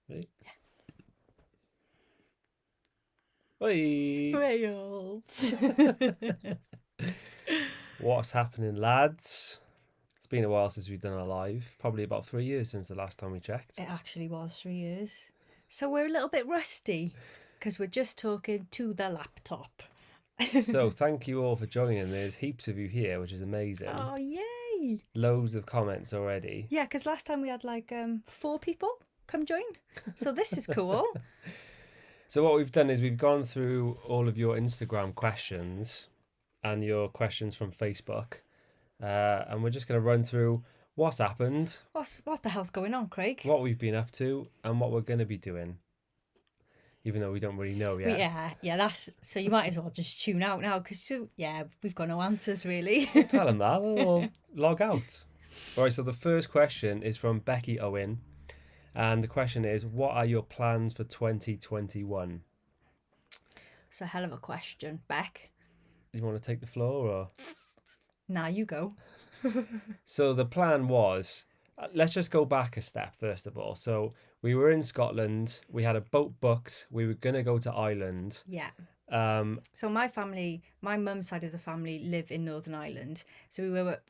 Ready? Oi! Wales. What's happening, lads? It's been a while since we've done a live. Probably about 3 years since the last time we checked. It actually was 3 years. So we're a little bit rusty because we're just talking to the laptop. So thank you all for joining. There's heaps of you here, which is amazing. Oh, yay! Loads of comments already. Yeah, because last time we had like 4 people come join. So this is cool. So what we've done is we've gone through all of your Instagram questions and your questions from Facebook. And we're just going to run through what's happened, What the hell's going on, Craig? what we've been up to, and what we're going to be doing. Even though we don't really know yet. Yeah, that's so you might as well just tune out now because we've got no answers really. Don't tell them that, they'll log out. All right, so the first question is from Becky Owen. And the question is, what are your plans for 2021? It's a hell of a question, Beck. You want to take the floor or? Nah, you go. So the plan was, let's just go back a step first of all. So we were in Scotland, we had a boat booked, we were going to go to Ireland. Yeah. So my family, my mum's side of the family live in Northern Ireland. So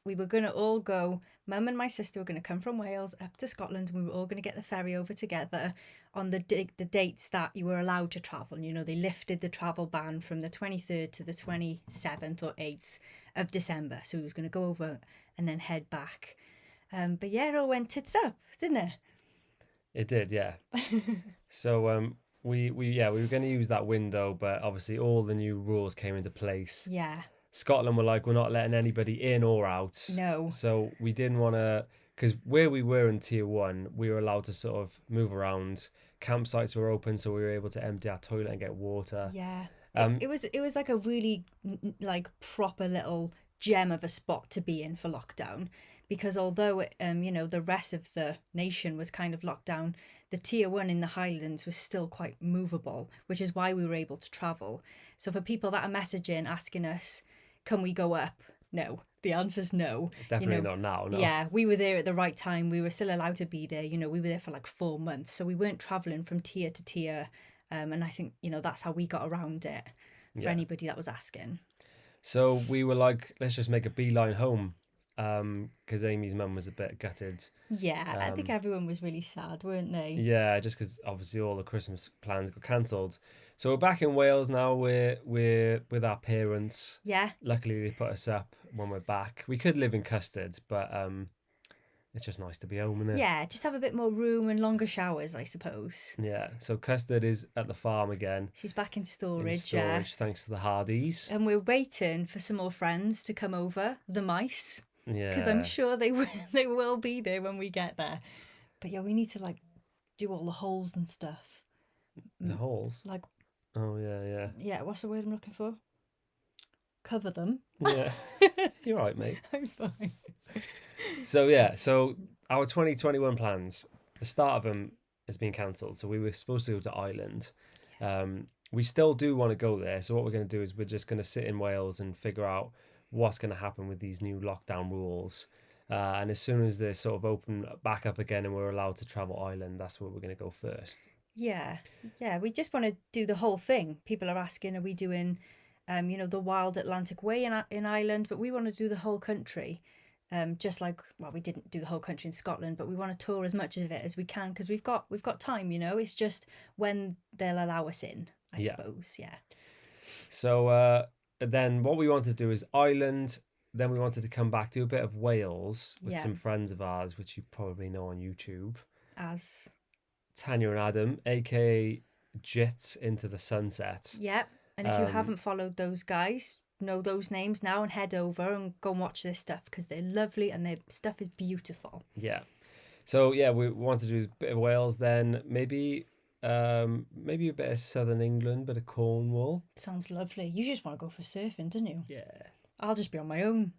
we were going to all go, mum and my sister were going to come from Wales up to Scotland and we were all going to get the ferry over together on the dates that you were allowed to travel. You know, they lifted the travel ban from the 23rd to the 27th or 8th of December. So we was going to go over and then head back. But yeah, it all went tits up, didn't it? It did, yeah. So we were going to use that window, but obviously all the new rules came into place. Yeah. Scotland were like, we're not letting anybody in or out. No. So we didn't want to, because where we were in tier 1, we were allowed to sort of move around. Campsites were open, so we were able to empty our toilet and get water. Yeah. It was like a really like proper little gem of a spot to be in for lockdown, because although the rest of the nation was kind of locked down, the tier 1 in the Highlands was still quite movable, which is why we were able to travel. So for people that are messaging asking us, can we go up? No, the answer's no. Definitely not now. No. Yeah, we were there at the right time. We were still allowed to be there. We were there for like 4 months, so we weren't traveling from tier to tier. And I think that's how we got around it for anybody that was asking. So we were like, let's just make a beeline home, because Amy's mum was a bit gutted. Yeah, I think everyone was really sad, weren't they? Yeah, just because obviously all the Christmas plans got cancelled. So we're back in Wales now. We're with our parents. Yeah. Luckily, they put us up when we're back. We could live in Custard, but it's just nice to be home, isn't it? Yeah, just have a bit more room and longer showers, I suppose. Yeah, so Custard is at the farm again. She's back in storage. In storage, thanks to the Hardys. And we're waiting for some more friends to come over, the mice. Yeah. Because I'm sure they will be there when we get there. But yeah, we need to like do all the holes and stuff. The holes? Like. Oh, yeah. Yeah, what's the word I'm looking for? Cover them. Yeah. You're right, mate. I'm fine. So our 2021 plans, the start of them has been cancelled. So we were supposed to go to Ireland. We still do want to go there. So what we're going to do is we're just going to sit in Wales and figure out what's going to happen with these new lockdown rules. And as soon as they're sort of open back up again and we're allowed to travel Ireland, that's where we're going to go first. Yeah, we just want to do the whole thing. People are asking, are we doing, the Wild Atlantic Way in Ireland? But we want to do the whole country. Just like, well, we didn't do the whole country in Scotland, but we want to tour as much of it as we can because we've got time. It's just when they'll allow us in, I suppose. Yeah. So then what we wanted to do is Ireland. Then we wanted to come back, do a bit of Wales with some friends of ours, which you probably know on YouTube. As Tanya and Adam, aka Jits Into the Sunset. Yep. And if you haven't followed those guys, know those names now and head over and go and watch their stuff because they're lovely and their stuff is beautiful. Yeah. So we want to do a bit of Wales, then maybe a bit of Southern England, bit of Cornwall. Sounds lovely. You just want to go for surfing, don't you? Yeah. I'll just be on my own.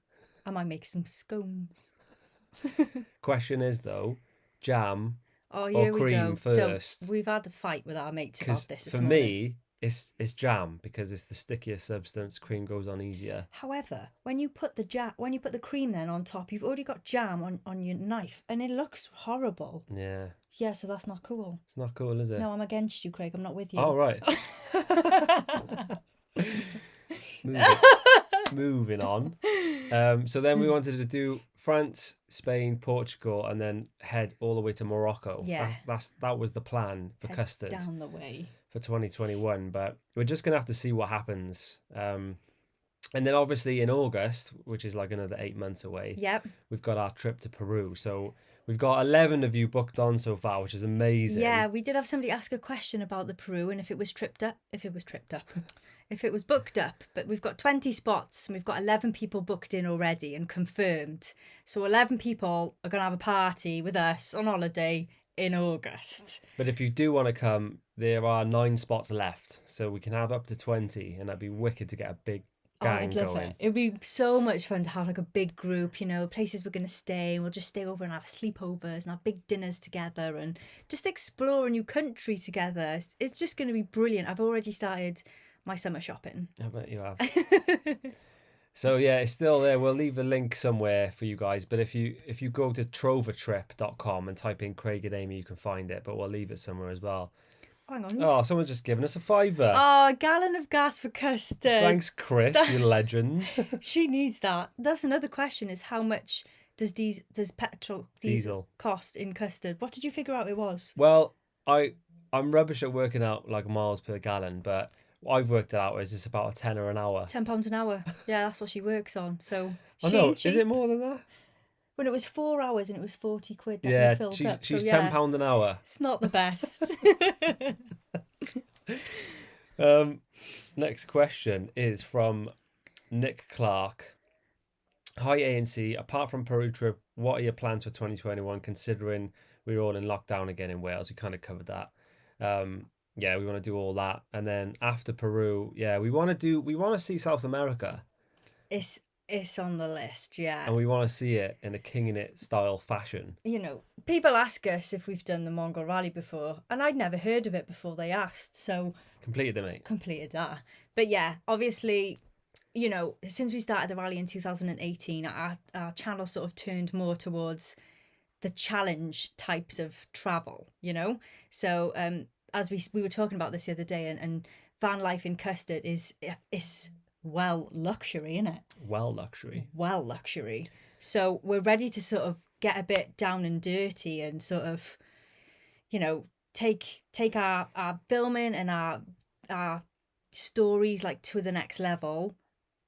I might make some scones. Question is though, jam or cream first? We've had a fight with our mates about this for morning. Me, it's jam because it's the stickier substance. Cream goes on easier. However, when you put the cream then on top, you've already got jam on your knife, and it looks horrible. Yeah. Yeah, so that's not cool. It's not cool, is it? No, I'm against you, Craig. I'm not with you. Oh, right. Moving on. So then we wanted to do France, Spain, Portugal, and then head all the way to Morocco. Yeah. That was the plan for custard Down the way. for 2021, but we're just gonna have to see what happens. And then obviously in August, which is like another 8 months away, Yep. we've got our trip to Peru. So we've got 11 of you booked on so far, which is amazing. Yeah, we did have somebody ask a question about the Peru and if it was booked up. But we've got 20 spots and we've got 11 people booked in already and confirmed. So 11 people are going to have a party with us on holiday in August. But if you do want to come, there are 9 spots left. So we can have up to 20, and that'd be wicked to get a big gang I'd love going. it. It'd be so much fun to have like a big group, you know, places we're going to stay, and we'll just stay over and have sleepovers and have big dinners together and just explore a new country together. It's just going to be brilliant. I've already started my summer shopping. I bet you have. So yeah, it's still there. We'll leave a link somewhere for you guys. But if you go to trovertrip.com and type in Craig and Amy, you can find it. But we'll leave it somewhere as well. Hang on. Oh, someone's just given us a $5. Oh, a gallon of gas for custard. Thanks, Chris, you legend. She needs that. That's another question: is how much does diesel cost in custard? What did you figure out it was? Well, I'm rubbish at working out like miles per gallon, but I've worked it out as it's about a tenner an hour. £10 an hour. Yeah, that's what she works on. So Oh no, is it more than that? When it was 4 hours and it was 40 quid. That Yeah, we filled up. she's so, yeah, £10 an hour. It's not the best. Next question is from Nick Clark. Hi ANC, apart from Peru trip, what are your plans for 2021 considering we're all in lockdown again in Wales? We kind of covered that. Yeah, we want to do all that. And then after Peru, yeah, we want to see South America. It's on the list, yeah. And we want to see it in a King in It style fashion. You know, people ask us if we've done the Mongol Rally before, and I'd never heard of it before they asked, so... Completed it, mate. Completed that. But yeah, obviously, you know, since we started the rally in 2018, our channel sort of turned more towards the challenge types of travel, you know? So, as we were talking about this the other day, and van life in Custard is well luxury, isn't it? Well luxury. So we're ready to sort of get a bit down and dirty and sort of, you know, take our filming and our stories like to the next level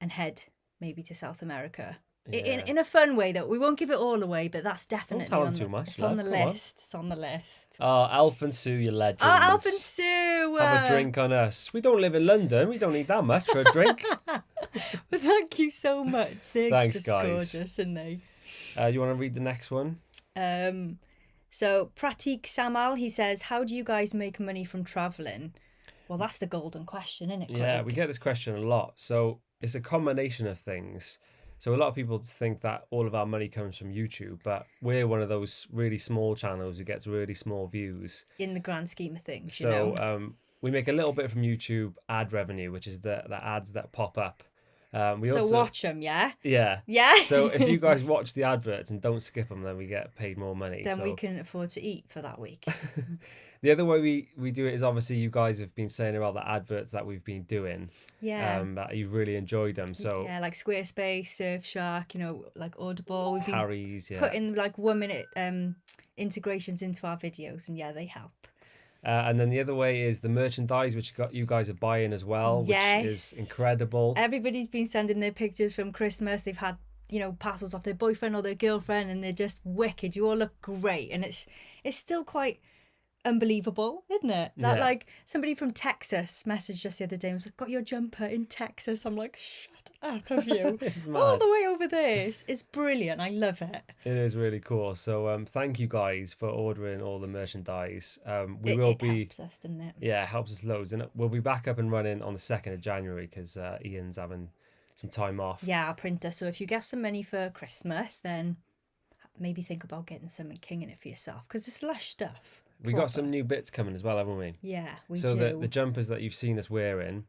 and head maybe to South America. Yeah. In a fun way, though. We won't give it all away, but that's definitely Don't tell them too much. It's on the list. It's on the list. Oh, Alf and Sue, you legends. Oh, Alf and Sue! Have a drink on us. We don't live in London. We don't need that much for a drink. Well, thank you so much. They're Thanks, just guys. gorgeous, aren't they? You want to read the next one? So Pratik Samal, he says, how do you guys make money from travelling? Well, that's the golden question, isn't it, Craig? Yeah, we get this question a lot. So it's a combination of things. So a lot of people think that all of our money comes from YouTube, but we're one of those really small channels who gets really small views. In the grand scheme of things, you know. We make a little bit from YouTube ad revenue, which is the ads that pop up. Watch them, yeah? Yeah. Yeah. So if you guys watch the adverts and don't skip them, then we get paid more money. Then we can afford to eat for that week. The other way we do it is obviously you guys have been saying about the adverts that we've been doing. Yeah. That you've really enjoyed them. So yeah, like Squarespace, Surfshark, you know, like Audible. We've been Harry's, putting like 1 minute integrations into our videos, and yeah, they help. And then the other way is the merchandise, which you guys are buying as well, yes. which is incredible. Everybody's been sending their pictures from Christmas. They've had, you know, parcels off their boyfriend or their girlfriend, and they're just wicked. You all look great, and it's still quite unbelievable, isn't it? That like somebody from Texas messaged us the other day and was like, got your jumper in Texas. I'm like, shut up, have you? It's mad. All the way over there. It's brilliant. I love it. It is really cool. So thank you guys for ordering all the merchandise. It helps us, doesn't it? Yeah, it helps us loads, and we'll be back up and running on the 2nd of January because Ian's having some time off. Yeah, our printer. So if you get some money for Christmas, then maybe think about getting something King in it for yourself, because it's lush stuff. We got some new bits coming as well, haven't we? Yeah, we do. So the jumpers that you've seen us wearing,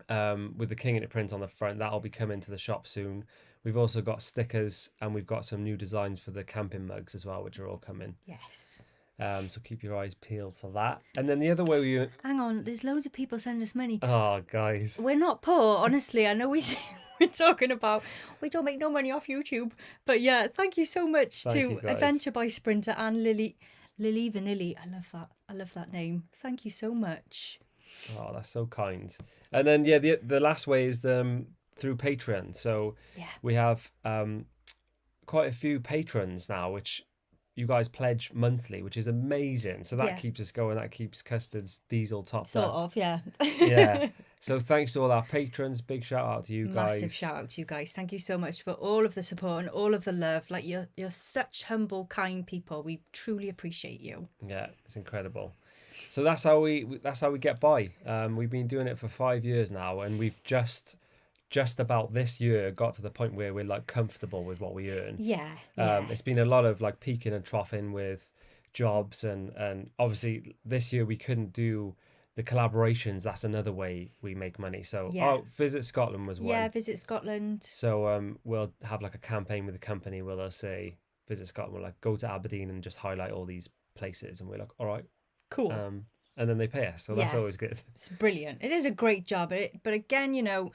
with the King in It print on the front, that'll be coming to the shop soon. We've also got stickers, and we've got some new designs for the camping mugs as well, which are all coming. Yes. So keep your eyes peeled for that. And then the other way we... Hang on, there's loads of people sending us money. Oh, guys. We're not poor, honestly. I know we're talking about we don't make no money off YouTube. But yeah, thank you so much to Adventure by Sprinter and Lily Vanilli. I love that name. Thank you so much. Oh, that's so kind. And then, yeah, the last way is through Patreon. So we have quite a few patrons now, which you guys pledge monthly, which is amazing. So that keeps us going. That keeps Custard's diesel topped up. Sort of, yeah. Yeah. So thanks to all our patrons. Big shout out to you guys. Massive shout out to you guys. Thank you so much for all of the support and all of the love. Like you're such humble, kind people. We truly appreciate you. Yeah, it's incredible. So that's how we get by. We've been doing it for 5 years now, and we've just about this year got to the point where we're like comfortable with what we earn. Yeah. It's been a lot of like peaking and troughing with jobs, and obviously this year we couldn't do the collaborations. That's another way we make money. So Visit Scotland was one. Yeah, Visit Scotland. So we'll have like a campaign with the company where they'll say Visit Scotland. We'll like go to Aberdeen and just highlight all these places, and we're like, all right, cool. And then they pay us, so that's always good. It's brilliant. It is a great job, but again, you know,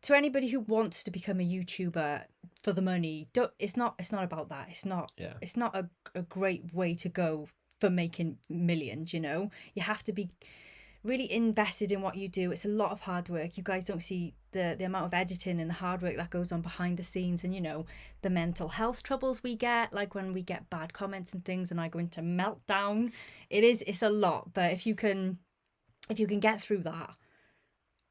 to anybody who wants to become a YouTuber for the money, it's not about that. It's not a great way to go for making millions. You know, you have to be really invested in what you do. It's a lot of hard work. You guys don't see the amount of editing and the hard work that goes on behind the scenes, and you know, the mental health troubles we get, like when we get bad comments and things and I go into meltdown. It's a lot, but if you can get through that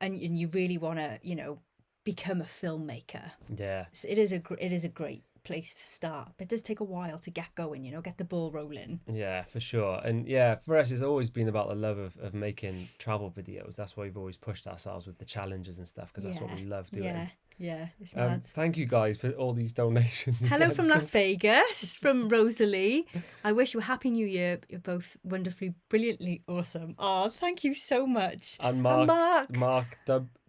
and you really want to, you know, become a filmmaker, it is a great place to start, but it does take a while to get going, you know, get the ball rolling. Yeah, for sure. And yeah, for us it's always been about the love of making travel videos. That's why we've always pushed ourselves with the challenges and stuff, because that's what we love doing. Yeah, it's mad. Thank you guys for all these donations. Hello from Las Vegas, from Rosalie. I wish you a happy new year. You're both wonderfully, brilliantly awesome. Oh, thank you so much. And Mark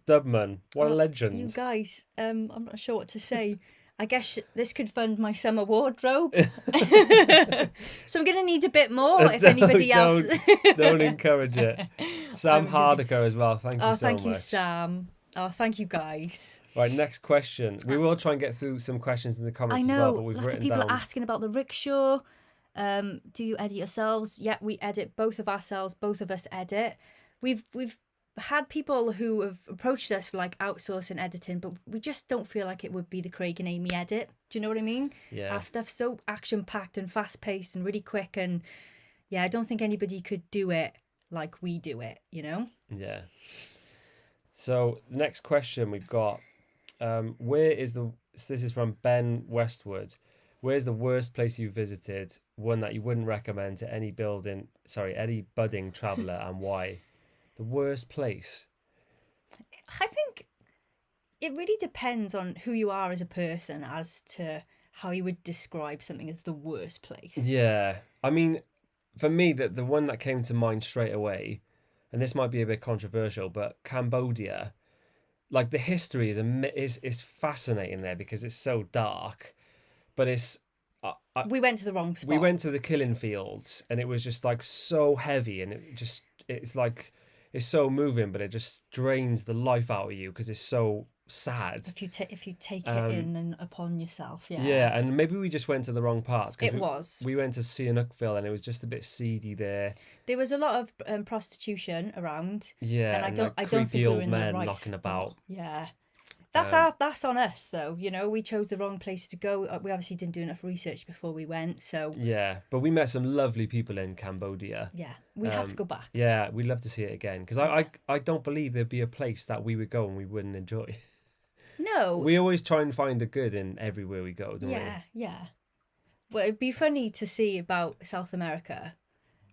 Dubman, what a legend. You guys, I'm not sure what to say. I guess this could fund my summer wardrobe. So I'm going to need a bit more if anybody else... Don't encourage it. Sam Hardiker as well. Thank you so much. Oh, thank you, Sam. Oh, thank you, guys. Right, next question. We will try and get through some questions in the comments as well, but we've written down... lots of people are asking about the rickshaw. Do you edit yourselves? Yeah, we edit both of ourselves. Both of us edit. We've had people who have approached us for like outsourcing editing, but we just don't feel like it would be the Craig and Amy edit. Do you know what I mean? Yeah. Our stuff's so action-packed and fast-paced and really quick, and yeah, I don't think anybody could do it like we do it, you know? Yeah. So the next question we've got, this is from Ben Westwood. Where's the worst place you visited? One that you wouldn't recommend to any budding traveller, and why? The worst place? I think it really depends on who you are as a person as to how you would describe something as the worst place. Yeah. I mean, for me, the one that came to mind straight away, and this might be a bit controversial, but Cambodia, like the history is fascinating there because it's so dark, but it's... we went to the wrong spot. We went to the killing fields, and it was just like so heavy, and it's like... It's so moving, but it just drains the life out of you because it's so sad. If you take it in and upon yourself, yeah. Yeah, and maybe we just went to the wrong parts. We went to Sihanoukville, and it was just a bit seedy there. There was a lot of prostitution around. Yeah, and I don't think we were in the right knocking spot. about. Yeah. That's on us though, you know. We chose the wrong place to go. We obviously didn't do enough research before we went, so yeah. But we met some lovely people in Cambodia. Yeah, we have to go back. Yeah, we'd love to see it again because I don't believe there'd be a place that we would go and we wouldn't enjoy. No, we always try and find the good in everywhere we go, don't we? Yeah. Well, it'd be funny to see about South America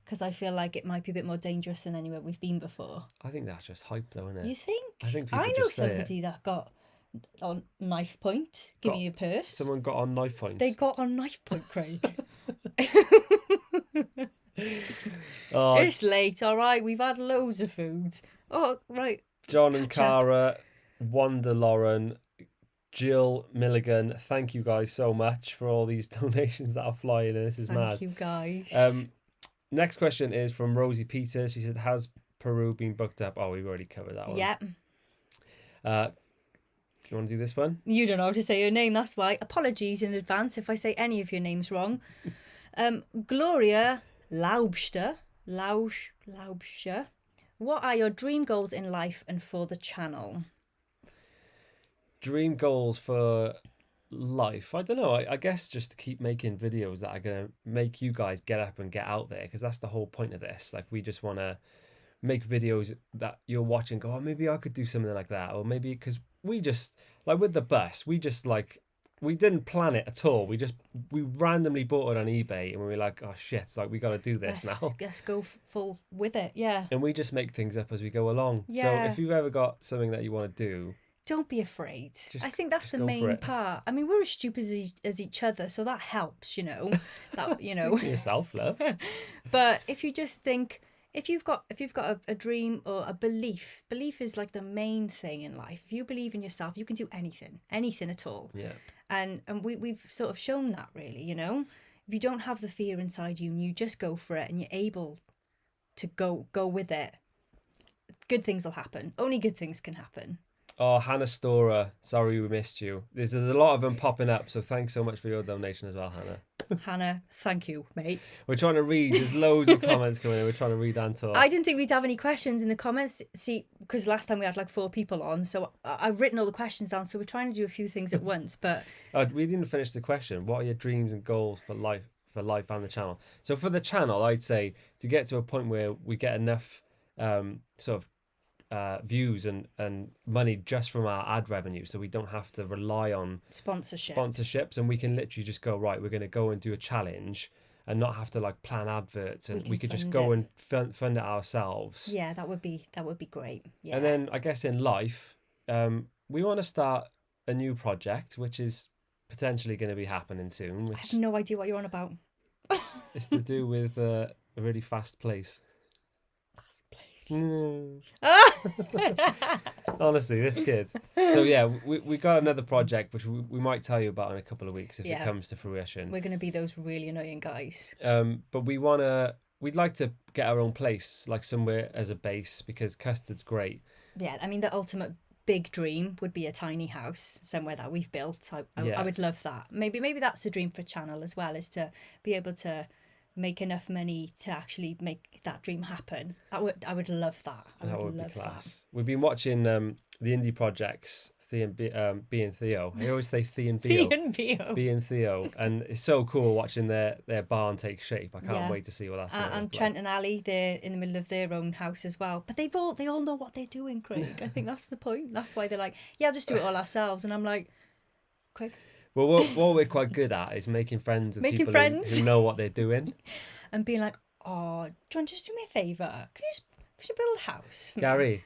because I feel like it might be a bit more dangerous than anywhere we've been before. I think that's just hype, though, isn't it? You think? I think people I know just say somebody that got on knife point. Give me your purse. Someone got on knife point. They got on knife point, Craig. Oh, it's late, all right. We've had loads of food. Oh, right. John and Cara, Wanda Lauren, Jill Milligan, thank you guys so much for all these donations that are flying in. This is mad. Thank you guys. Next question is from Rosie Peters. She said, has Peru been booked up? Oh, we've already covered that one. Yeah. Do you want to do this one? You don't know how to say your name, that's why. Apologies in advance if I say any of your names wrong. Gloria Laubster. Laubster. What are your dream goals in life and for the channel? Dream goals for life? I don't know. I guess just to keep making videos that are going to make you guys get up and get out there, because that's the whole point of this. Like, we just want to make videos that you'll watch and go, oh, maybe I could do something like that. Or maybe, because we just, like with the bus, we just like, we didn't plan it at all. We randomly bought it on eBay and we were like, oh shit, it's like, we got to do this now. Let's go full with it, yeah. And we just make things up as we go along. Yeah. So if you've ever got something that you want to do, don't be afraid. I think that's the go for main it. part. I mean, we're as stupid as each other, so that helps, you know. That, you know. yourself, love. But if you just think, if you've got a dream or a belief is like the main thing in life. If you believe in yourself, you can do anything at all. Yeah. And we've sort of shown that, really, you know. If you don't have the fear inside you and you just go for it and you're able to go with it, good things will happen. Only good things can happen. Oh, Hannah Storer, sorry we missed you. There's a lot of them popping up, so thanks so much for your donation as well, Hannah. Hannah, thank you, mate. We're trying to read. There's loads of comments coming in. We're trying to read and talk. I didn't think we'd have any questions in the comments. See, because last time we had like 4 people on, so I've written all the questions down. So we're trying to do a few things at once. But we didn't finish the question. What are your dreams and goals for life and the channel? So for the channel, I'd say to get to a point where we get enough sort of views and money just from our ad revenue, so we don't have to rely on sponsorships, and we can literally just go, right, we're going to go and do a challenge and not have to like plan adverts, and we could just go and fund it ourselves. Yeah, that would be great. Yeah. And then I guess in life, we want to start a new project, which is potentially going to be happening soon. I have no idea what you're on about. It's to do with a really fast place. Honestly, this kid. So yeah, we got another project which we might tell you about in a couple of weeks if it comes to fruition. We're going to be those really annoying guys. But we'd like to get our own place, like somewhere as a base, because custard's great. Yeah, I mean, the ultimate big dream would be a tiny house somewhere that we've built. I would love that. Maybe that's a dream for channel as well, is to be able to make enough money to actually make that dream happen. I would love that. That would be class. We've been watching the indie projects, B and Theo. I always say Thea and Theo. B and Theo, and it's so cool watching their barn take shape. I can't wait to see what that's going to look like. And Trent and Ali, they're in the middle of their own house as well. But they all know what they're doing, Craig. I think that's the point. That's why they're like, yeah, I'll just do it all ourselves. And I'm like, Craig. Well, what we're quite good at is making friends with people who know what they're doing. And being like, oh, John, just do me a favour. Could you build a house? Gary.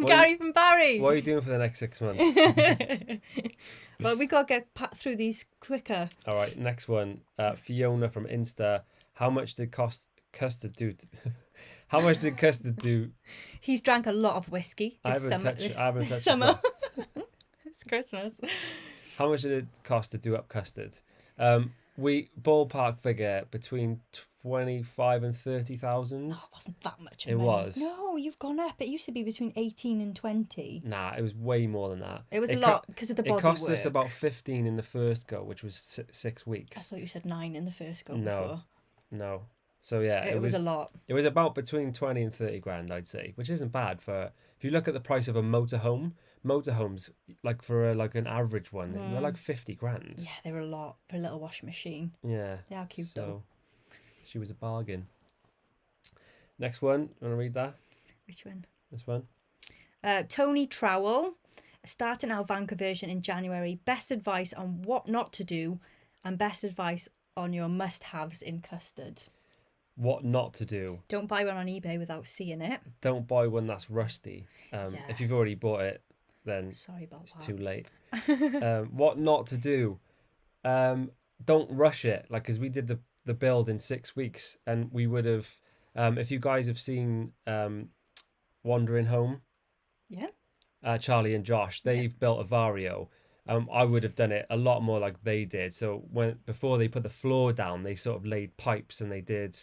Gary from Barry. What are you doing for the next 6 months? Well, we got to get through these quicker. All right, next one. Fiona from Insta. How much did Custard do? How much did Custard do? He's drank a lot of whiskey I haven't touched summer. It's Christmas. How much did it cost to do up custard? We ballpark figure between 25 and 30,000. No, it wasn't that much. It was. No, you've gone up. It used to be between 18 and 20. Nah, it was way more than that. It was a lot because of the body It cost work. us about 15 in the first go, which was 6 weeks. I thought you said 9 in the first go before. No. So yeah, it was a lot. It was about between 20 and 30 grand, I'd say, which isn't bad for. If you look at the price of a motorhomes, like for an average one, they're like 50 grand. Yeah, they're a lot for a little washing machine. Yeah, they are cute though. She was a bargain. Next one, you want to read that? Which one? This one. Tony Trowell, starting our van conversion in January. Best advice on what not to do, and best advice on your must-haves in custard. What not to do. Don't buy one on eBay without seeing it. Don't buy one that's rusty. If you've already bought it, then it's too late. What not to do. Don't rush it. Like, because we did the build in 6 weeks, and we would have, if you guys have seen Wandering Home. Yeah. Charlie and Josh, they've built a Vario. I would have done it a lot more like they did. So before they put the floor down, they sort of laid pipes, and they did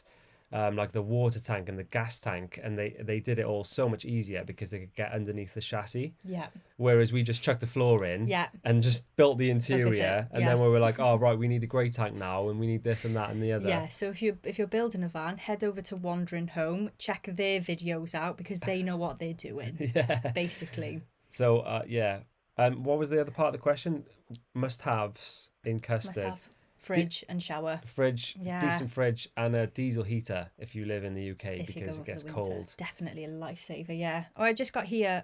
like the water tank and the gas tank, and they did it all so much easier because they could get underneath the chassis. Yeah. Whereas we just chucked the floor in Yeah. and just built the interior, and Yeah. then we were like, oh right, we need a grey tank now, and we need this and that and the other. Yeah, so if you're building a van, head over to Wandering Home, check their videos out because they know what they're doing. Yeah. Basically. So yeah. What was the other part of the question? Must-haves in custard. Must have fridge and shower. Fridge, Yeah. decent fridge, and a diesel heater if you live in the UK If you because go it gets over the winter. cold. Definitely a lifesaver, yeah. Oh, I just got here,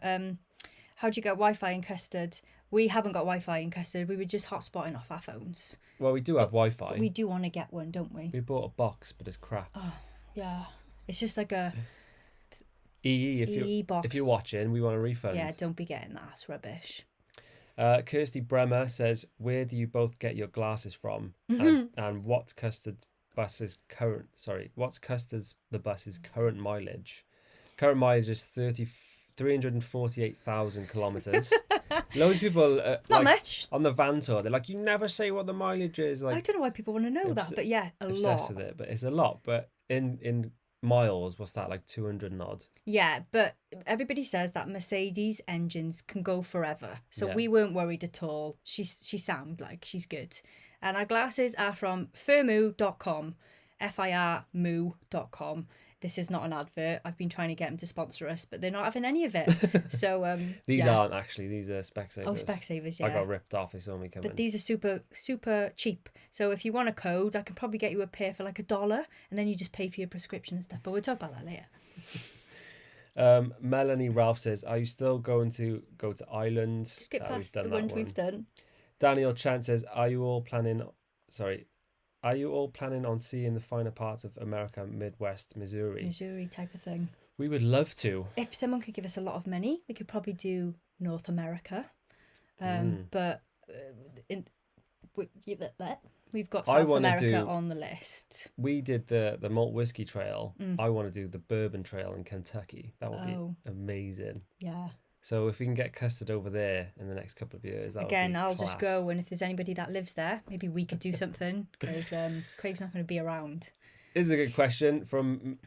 how do you get Wi-Fi in custard? We haven't got Wi-Fi in custard. We were just hotspotting off our phones. Well, we do have Wi-Fi. But we do want to get one, don't we? We bought a box, but it's crap. Oh, yeah. It's just like a EE, box. if you're watching, we want a refund. Yeah, don't be getting that. It's rubbish. Kirsty Bremer says, where do you both get your glasses from? And what's Custard's the bus's current mileage? Current mileage is 348,000 kilometers. Loads of people Not much on the van tour, they're like, you never say what the mileage is. Like, I don't know why people want to know that, but yeah, a lot. With it, but it's a lot. But in miles, what's that, like 200 and odd? Yeah, but everybody says that Mercedes engines can go forever, so Yeah. we weren't worried at all. She sound like she's good. And our glasses are from firmoo.com, firmoo.com. This is not an advert. I've been trying to get them to sponsor us, but they're not having any of it. So These yeah. aren't actually, these are Specsavers. Oh, Specsavers, yeah. I got ripped off, they saw me coming. But these are super, super cheap. So if you want a code, I can probably get you a pair for like $1, and then you just pay for your prescription and stuff. But we'll talk about that later. Melanie Ralph says, are you still going to go to Ireland? Skip We've past done the that ones we've done. Daniel Chant says, are you all planning on seeing the finer parts of America, Midwest, Missouri? Missouri type of thing. We would love to. If someone could give us a lot of money, we could probably do North America. But we've got South America on the list. We did the malt whiskey trail. I want to do the bourbon trail in Kentucky. That would be amazing. Yeah. So if we can get Custard over there in the next couple of years, that Again, would be I'll class. just go, and if there's anybody that lives there, maybe we could do something, because Craig's not going to be around. This is a good question from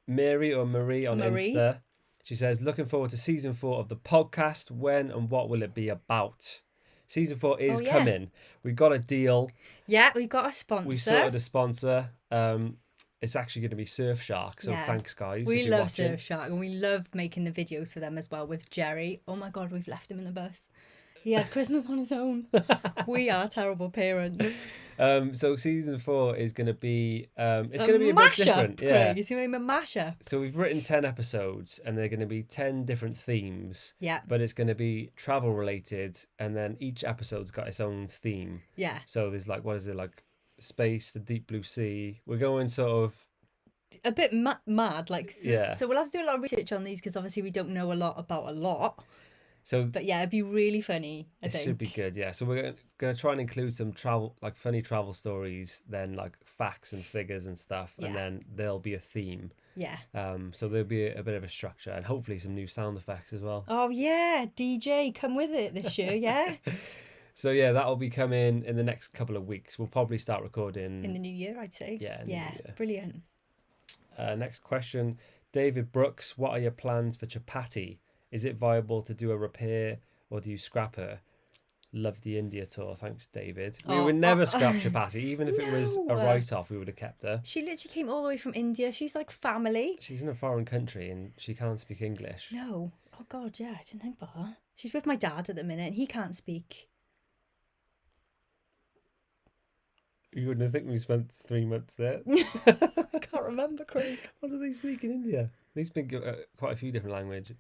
Mary on Insta. She says, looking forward to season 4 of the podcast. When and what will it be about? Season 4 is coming. We've got a deal. Yeah, we've got a sponsor. We sorted a sponsor. It's actually going to be Surfshark. So thanks, guys. We love Surfshark, and we love making the videos for them as well with Jerry. Oh my God, we've left him in the bus. He had Christmas on his own. We are terrible parents. So season 4 is going to be it's going to be a bit different. Yeah, it's going to be a mashup. So we've written 10 episodes, and they're going to be 10 different themes. Yeah. But it's going to be travel related, and then each episode's got its own theme. Yeah. So there's like, what is it, like space, the deep blue sea. We're going sort of a bit mad, like yeah. So we'll have to do a lot of research on these because obviously we don't know a lot about a lot. So, but yeah, it'd be really funny. I think it should be good. Yeah. So we're gonna try and include some travel, like funny travel stories, then like facts and figures and stuff, and then there'll be a theme. Yeah. So there'll be a bit of a structure and hopefully some new sound effects as well. Oh yeah, DJ, come with it this year, yeah. So yeah, that'll be coming in the next couple of weeks. We'll probably start recording in the new year, I'd say. Yeah. Yeah. Brilliant. Next question, David Brooks. What are your plans for chapati? Is it viable to do a repair or do you scrap her? Love the India tour. Thanks, David. We would never scrap chapati, even if it was a write-off. We would have kept her. She literally came all the way from India. She's like family. She's in a foreign country and she can't speak English. No. Oh God, yeah. I didn't think about that. She's with my dad at the minute, and he can't speak. You wouldn't have think we spent 3 months there. I can't remember, Craig. What do they speak in India? They speak quite a few different languages.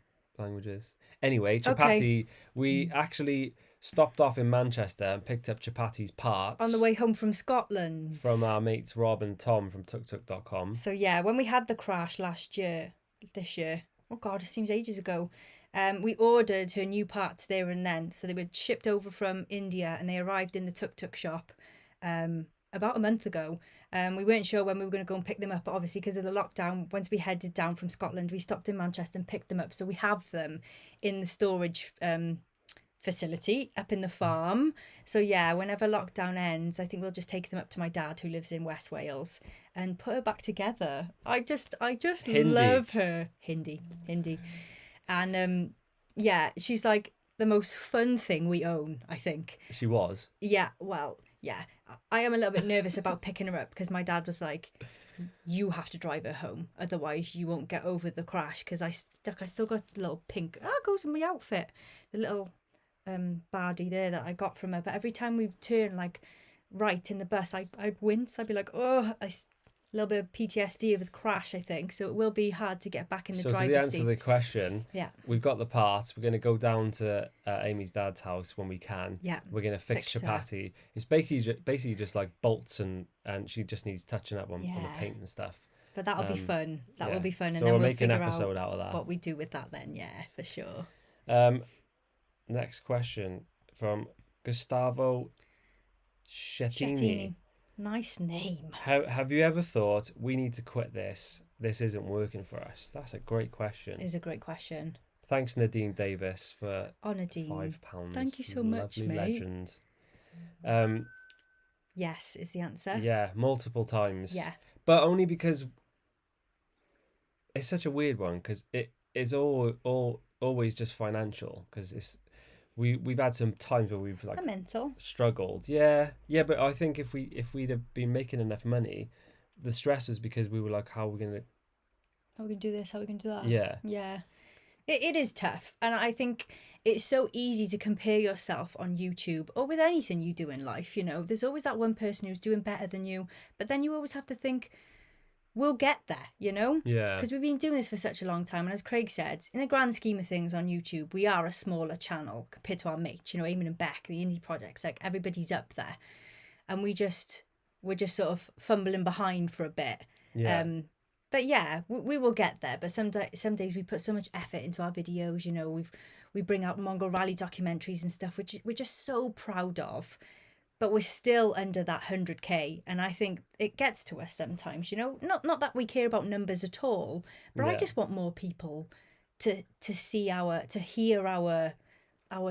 Anyway, chapati. We actually stopped off in Manchester and picked up chapati's parts on the way home from Scotland from our mates Rob and Tom from tuktuk.com. So yeah, when we had the crash this year, oh God, it seems ages ago. We ordered her new parts there and then. So they were shipped over from India and they arrived in the tuk-tuk shop about a month ago. We weren't sure when we were going to go and pick them up, but obviously because of the lockdown, once we headed down from Scotland, we stopped in Manchester and picked them up. So we have them in the storage facility up in the farm. So yeah, whenever lockdown ends, I think we'll just take them up to my dad who lives in West Wales and put her back together. I just Hindi. love her. Hindi. And yeah, she's like the most fun thing we own, I think. She was. Yeah, well, yeah. I am a little bit nervous about picking her up because my dad was like, you have to drive her home, otherwise you won't get over the crash. Because I still got the little pink, it goes in my outfit, the little baddie there that I got from her. But every time we turn like right in the bus, I'd wince. I'd be like, oh, a little bit of PTSD of the crash, I think. So it will be hard to get back in the driver's seat. So to answer the question, yeah, we've got the parts. We're going to go down to Amy's dad's house when we can. Yeah, we're going to fix chapati. It's basically just like bolts and she just needs touching up on the paint and stuff. But that'll be fun. That will be fun. So and then we'll we'll make an episode out of that. What we do with that then, yeah, for sure. Next question from Gustavo Schettini. Nice name. Have you ever thought we need to quit this? This isn't working for us. That's a great question. It is a great question. Thanks, Nadine Davis, for Nadine. £5. Thank you so much, mate. Legend. Yes, is the answer. Yeah, multiple times. Yeah. But only because it's such a weird one, because it is always just financial, because it's we've had some times where we've like mental struggled. Yeah, but I think if we'd have been making enough money, the stress was because we were like, how are we gonna do this? How are we gonna do that? Yeah. It is tough, and I think it's so easy to compare yourself on YouTube or with anything you do in life. You know, there's always that one person who's doing better than you, but then you always have to think, we'll get there, you know? Yeah. Because we've been doing this for such a long time. And as Craig said, in the grand scheme of things on YouTube, we are a smaller channel compared to our mates, you know, Eamon and Beck, the indie projects, like everybody's up there. And we're just sort of fumbling behind for a bit. Yeah. But yeah, we will get there. But some days we put so much effort into our videos, you know, we bring out Mongol Rally documentaries and stuff, which we're just so proud of. But we're still under that 100k, and I think it gets to us sometimes, you know. Not that we care about numbers at all, but I just want more people to see to hear our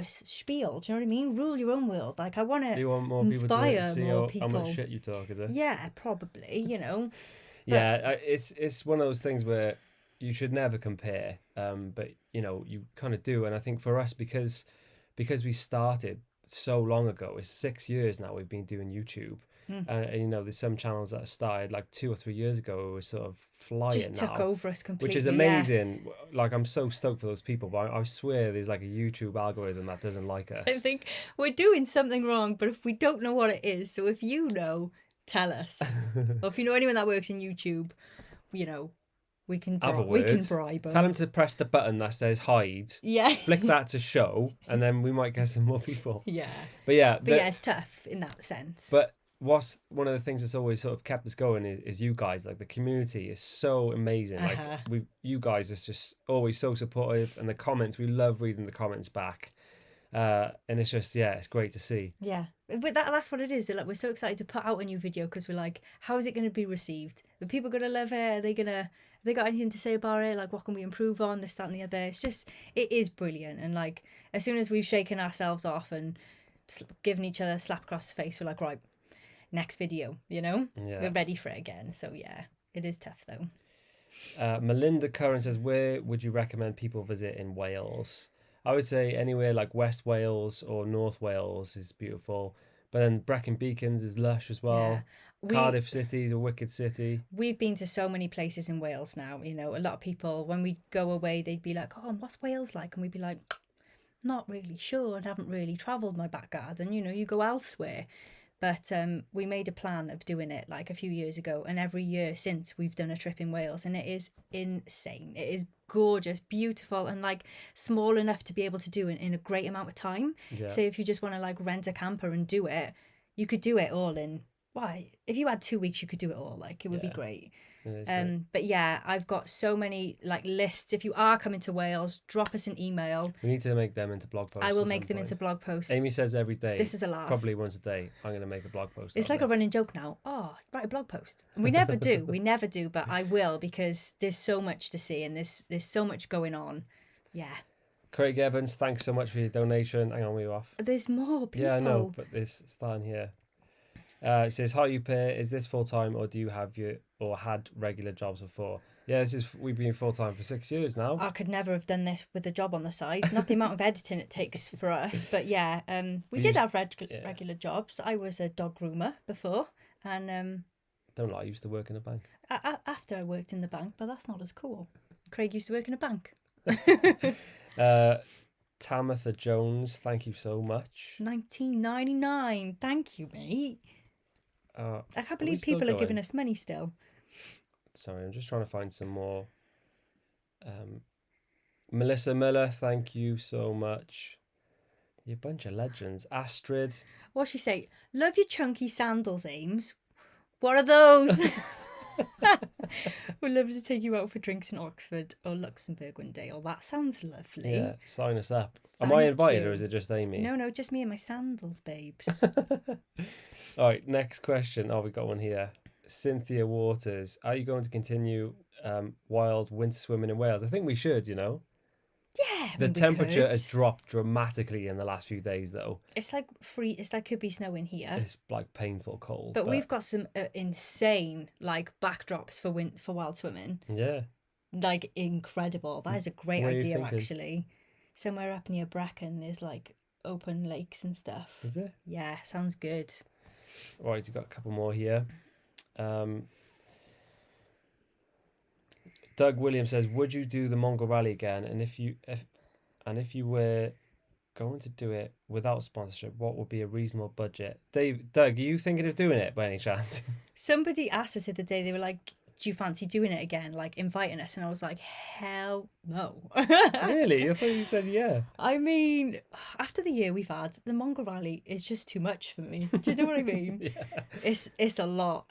spiel. Do you know what I mean? Rule your own world. Like I want to inspire more people. How much shit you talk, is it? Yeah, probably. You know. But it's one of those things where you should never compare, but you know you kind of do, and I think for us because we started so long ago, it's 6 years now we've been doing YouTube, and you know there's some channels that started like 2 or 3 years ago who were sort of flying just took over us completely, which is amazing. Like I'm so stoked for those people, but I swear there's like a YouTube algorithm that doesn't like us. I think we're doing something wrong, but if we don't know what it is, so if you know, tell us. Or if you know anyone that works in YouTube, you know, we can bribe them. Tell them to press the button that says hide. Yeah. Flick that to show, and then we might get some more people. Yeah. But yeah, it's tough in that sense. But what's one of the things that's always sort of kept us going is you guys. Like the community is so amazing. Like you guys are just always so supportive, and the comments, we love reading the comments back. And it's just it's great to see. Yeah, but that's what it is. Like we're so excited to put out a new video because we're like, how is it going to be received? Are people going to love it? Have they got anything to say about it? Like, what can we improve on? This, that, and the other. It is brilliant. And like, as soon as we've shaken ourselves off and given each other a slap across the face, we're like, right, next video. You know, we're ready for it again. So yeah, it is tough though. Melinda Curran says, where would you recommend people visit in Wales? I would say anywhere like West Wales or North Wales is beautiful. But then Brecon Beacons is lush as well. Yeah. Cardiff City is a wicked city. We've been to so many places in Wales now. You know, a lot of people, when we go away, they'd be like, oh, what's Wales like? And we'd be like, not really sure. I haven't really travelled my back garden. You know, you go elsewhere. But we made a plan of doing it like a few years ago. And every year since, we've done a trip in Wales. And it is insane. It is gorgeous, beautiful, and like small enough to be able to do it in a great amount of time. Yeah. So if you just want to like rent a camper and do it, you could do it all in, if you had 2 weeks, you could do it all. Like it would be great. But yeah, I've got so many like lists. If you are coming to Wales, drop us an email. We need to make them into blog posts. I will make them into blog posts. Amy says every day. This is a laugh. Probably once a day. I'm going to make a blog post. It's like a running joke now. Oh, write a blog post. And we never do. We never do. But I will, because there's so much to see and there's so much going on. Yeah. Craig Evans, thanks so much for your donation. Hang on, we're off. There's more people. Yeah, I know, but it's starting here. It says, "How you pay? Is this full time, or do you have had regular jobs before?" Yeah, we've been full time for 6 years now. I could never have done this with a job on the side. Not the amount of editing it takes for us, but yeah, we did have regular jobs. I was a dog groomer before, and don't lie, I used to work in a bank. After I worked in the bank, but that's not as cool. Craig used to work in a bank. Tamitha Jones, thank you so much. 1999. Thank you, mate. I can't believe people are giving us money still. Sorry, I'm just trying to find some more. Melissa Miller, thank you so much. You're a bunch of legends. Astrid. What'd she say? Love your chunky sandals, Ames. What are those? We'd love to take you out for drinks in Oxford or Luxembourg one day. Oh, that sounds lovely. Yeah, sign us up. Am I invited or is it just Amy? No, just me and my sandals, babes. All right, next question. Oh, we got one here. Cynthia Waters, are you going to continue wild winter swimming in Wales? I think we should, Yeah, the temperature has dropped dramatically in the last few days, though. It's like could be snowing here. It's like painful cold. But we've got some insane like backdrops for wild swimming. Yeah. Like incredible. That is a great idea, actually. Somewhere up near Brecon, there's like open lakes and stuff. Is it? Yeah, sounds good. All right, we've got a couple more here. Doug Williams says, "Would you do the Mongol Rally again? And if you were going to do it without sponsorship, what would be a reasonable budget?" Doug, are you thinking of doing it by any chance? Somebody asked us the other day. They were like, "Do you fancy doing it again?" Like inviting us, and I was like, "Hell no!" Really? I thought you said yeah. I mean, after the year we've had, the Mongol Rally is just too much for me. Do you know what I mean? Yeah. It's a lot.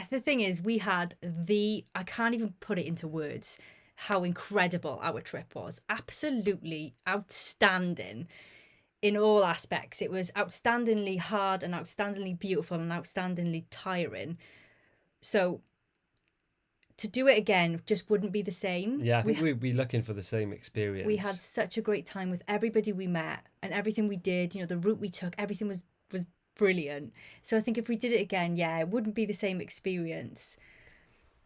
The thing is, we had I can't even put it into words how incredible our trip was. Absolutely outstanding in all aspects. It was outstandingly hard and outstandingly beautiful and outstandingly tiring. So to do it again just wouldn't be the same. Yeah, I think we'd be looking for the same experience. We had such a great time with everybody we met and everything we did. The route we took, everything was brilliant. So I think if we did it again, yeah, it wouldn't be the same experience.